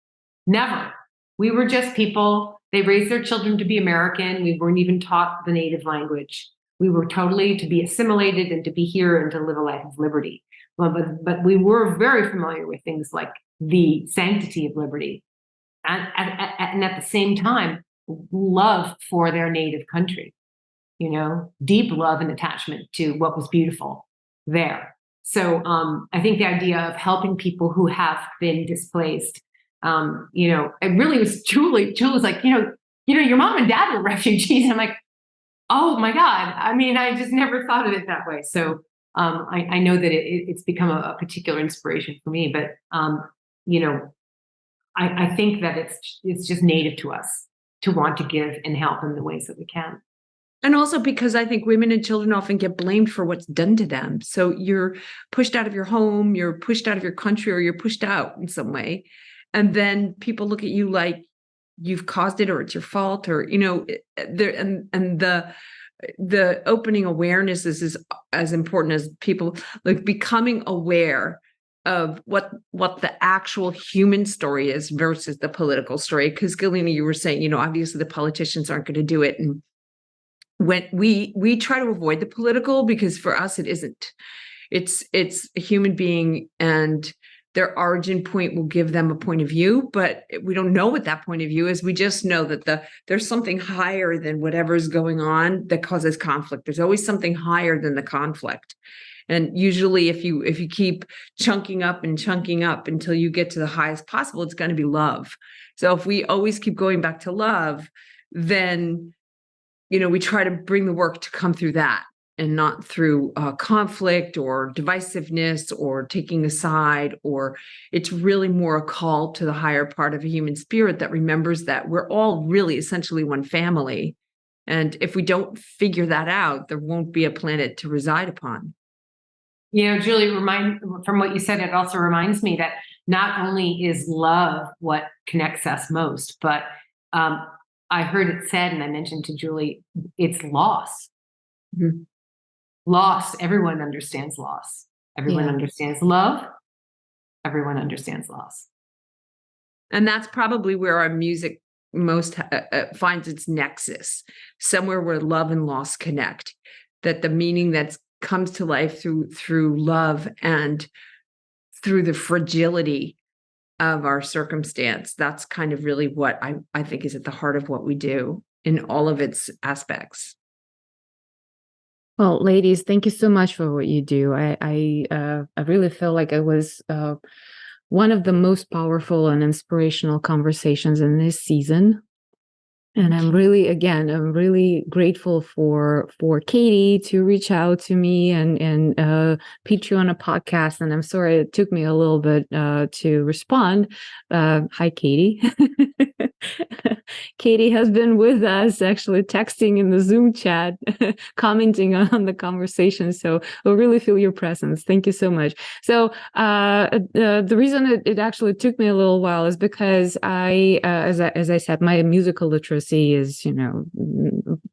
Never. We were just people. They raised their children to be American. We weren't even taught the native language. We were totally to be assimilated and to be here and to live a life of liberty. Well, but we were very familiar with things like the sanctity of liberty, and at the same time, love for their native country, deep love and attachment to what was beautiful there. So I think the idea of helping people who have been displaced, it really was Julie was like, your mom and dad were refugees. I'm like, oh my God. I mean, I just never thought of it that way. So I know that it's become a particular inspiration for me, but I think that it's just native to us to want to give and help in the ways that we can. And also because I think women and children often get blamed for what's done to them. So you're pushed out of your home, you're pushed out of your country, or you're pushed out in some way. And then people look at you like you've caused it, or it's your fault, or, the opening awareness is as important as people like becoming aware of what the actual human story is versus the political story. Because Galina, you were saying, obviously the politicians aren't going to do it. And when we try to avoid the political, because for us, it isn't. It's a human being, and their origin point will give them a point of view, but we don't know what that point of view is. We just know that there's something higher than whatever's going on that causes conflict. There's always something higher than the conflict. And usually if you keep chunking up until you get to the highest possible, it's going to be love. So if we always keep going back to love, then, we try to bring the work to come through that, and not through conflict or divisiveness or taking a side, or it's really more a call to the higher part of a human spirit that remembers that we're all really essentially one family. And if we don't figure that out, there won't be a planet to reside upon. Julie, from what you said, it also reminds me that not only is love what connects us most, but I heard it said, and I mentioned to Julie, it's loss. Mm-hmm. Loss. Everyone understands loss. Everyone understands love. Everyone understands loss. And that's probably where our music most finds its nexus, somewhere where love and loss connect, that the meaning that comes to life through love and through the fragility of our circumstance. That's kind of really what I think is at the heart of what we do in all of its aspects. Well, ladies, thank you so much for what you do. I really feel like it was one of the most powerful and inspirational conversations in this season. And I'm really grateful for Katie to reach out to me and pitch you on a podcast. And I'm sorry it took me a little bit to respond. Hi, Katie. Katie has been with us, actually texting in the Zoom chat, commenting on the conversation. So we'll really feel your presence. Thank you so much. So the reason it actually took me a little while is because as I said, my musical literacy is,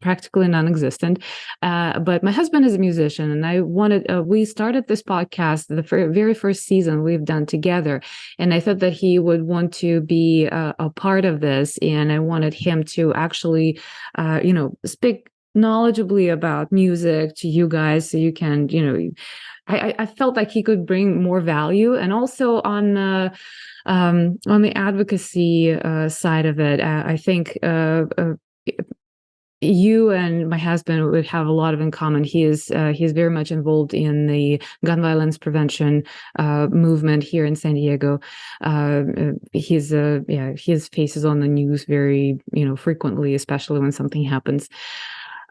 practically non-existent. But my husband is a musician, and I wanted, we started this podcast, the very first season we've done together. And I thought that he would want to be a part of this. And I wanted him to actually, speak knowledgeably about music to you guys, so you can, I felt like he could bring more value, and also on the advocacy side of it. I think you and my husband would have a lot of in common. He's very much involved in the gun violence prevention movement here in San Diego. His face is on the news very frequently, especially when something happens.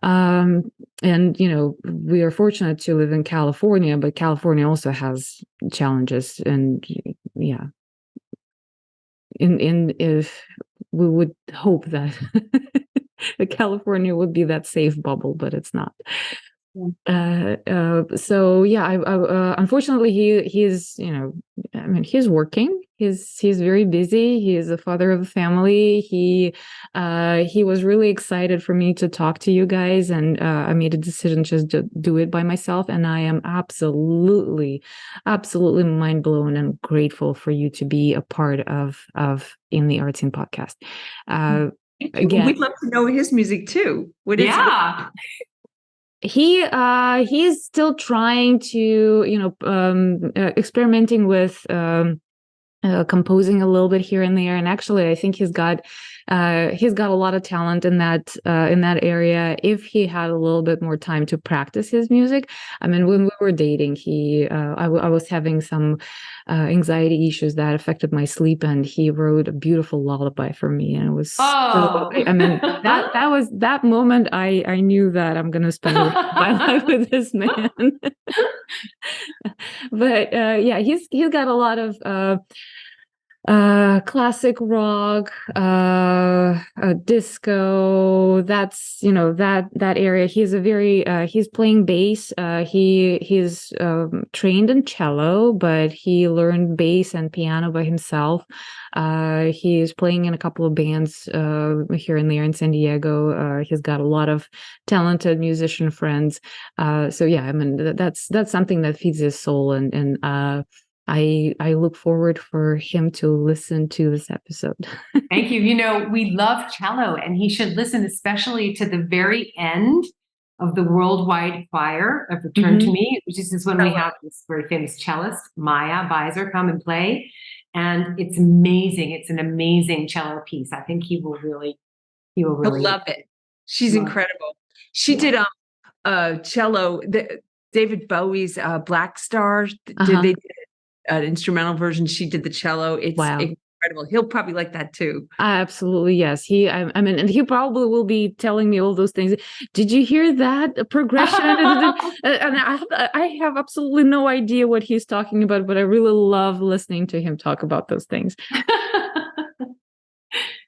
And we are fortunate to live in California, but California also has challenges, and if we would hope that California would be that safe bubble, but it's not. Unfortunately, he's he's working. He's very busy. He is a father of a family. He was really excited for me to talk to you guys, and I made a decision just to do it by myself. And I am absolutely mind blown and grateful for you to be a part of In the Art Scene podcast. Again, we'd love to know his music too. He's still trying to, experimenting with composing a little bit here and there. And actually, I think he's got a lot of talent in that area. If he had a little bit more time to practice his music. I mean, when we were dating, I was having some anxiety issues that affected my sleep, and he wrote a beautiful lullaby for me, and it was that was that moment I knew that I'm going to spend my life with this man. But he's got a lot of classic rock, disco. That's that area. He's playing bass. He's trained in cello, but he learned bass and piano by himself. He's playing in a couple of bands here and there in San Diego. He's got a lot of talented musician friends. That's something that feeds his soul, and I look forward for him to listen to this episode. Thank you. We love cello, and he should listen especially to the very end of the Worldwide Choir of Return to Me, which is when we have this very famous cellist, Maya Beiser, come and play. And it's amazing. It's an amazing cello piece. I think he will really He'll love it. She's incredible. She did cello. David Bowie's Black Star. They did an instrumental version. She did the cello. It's incredible. He'll probably like that too. Absolutely, yes. And he probably will be telling me all those things. Did you hear that progression? And I have absolutely no idea what he's talking about, but I really love listening to him talk about those things.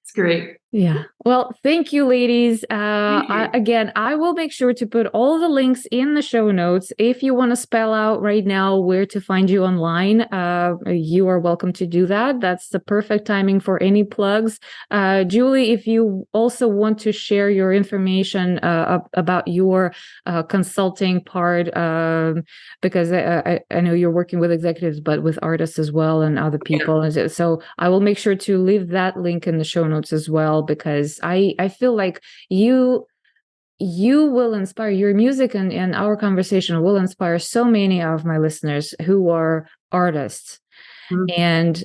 It's great. Yeah. Well, thank you, ladies. Again, I will make sure to put all the links in the show notes. If you want to spell out right now where to find you online, you are welcome to do that. That's the perfect timing for any plugs. Julie, if you also want to share your information about your consulting part, because I know you're working with executives, but with artists as well and other people. Yeah. So I will make sure to leave that link in the show notes as well, because I feel like you will inspire, your music and our conversation will inspire so many of my listeners who are artists. And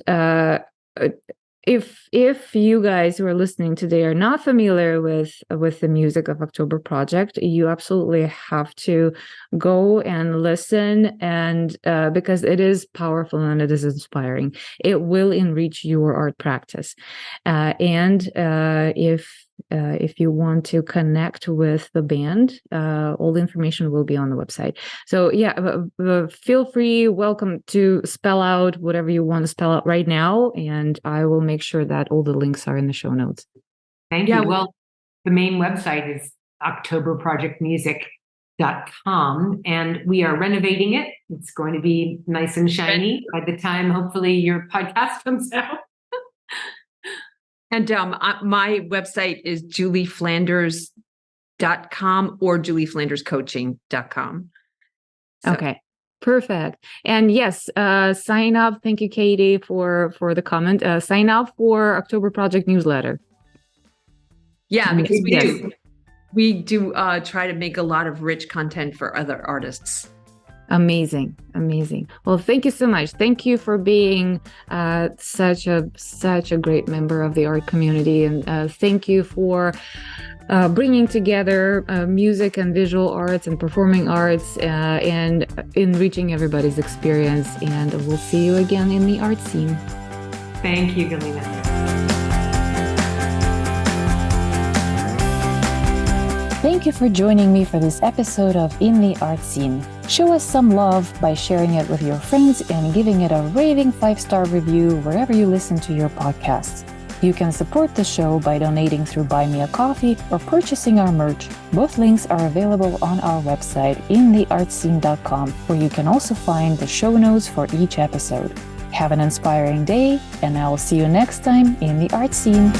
if you guys who are listening today are not familiar with the music of October Project, you absolutely have to go and listen, and because it is powerful and it is inspiring. It will enrich your art practice. And if if you want to connect with the band, all the information will be on the website. So feel free, welcome to spell out whatever you want to spell out right now, and I will make sure that all the links are in the show notes. Thank you. Well, the main website is octoberprojectmusic.com, and we are renovating it. It's going to be nice and shiny by the time, hopefully, your podcast comes out. And my website is julieflanders.com or julieflanderscoaching.com. Okay, perfect. And yes, sign up. Thank you, Katie, for the comment. Sign up for October Project newsletter. Yeah, because we do try to make a lot of rich content for other artists. Amazing. Well, thank you so much. Thank you for being such a great member of the art community, and thank you for bringing together music and visual arts and performing arts and enriching everybody's experience. And we'll see you again in the art scene. Thank you, Galina. Thank you for joining me for this episode of In the Art Scene. Show us some love by sharing it with your friends and giving it a raving 5-star review wherever you listen to your podcasts. You can support the show by donating through Buy Me a Coffee or purchasing our merch. Both links are available on our website, intheartscene.com, where you can also find the show notes for each episode. Have an inspiring day, and I will see you next time in the Art Scene.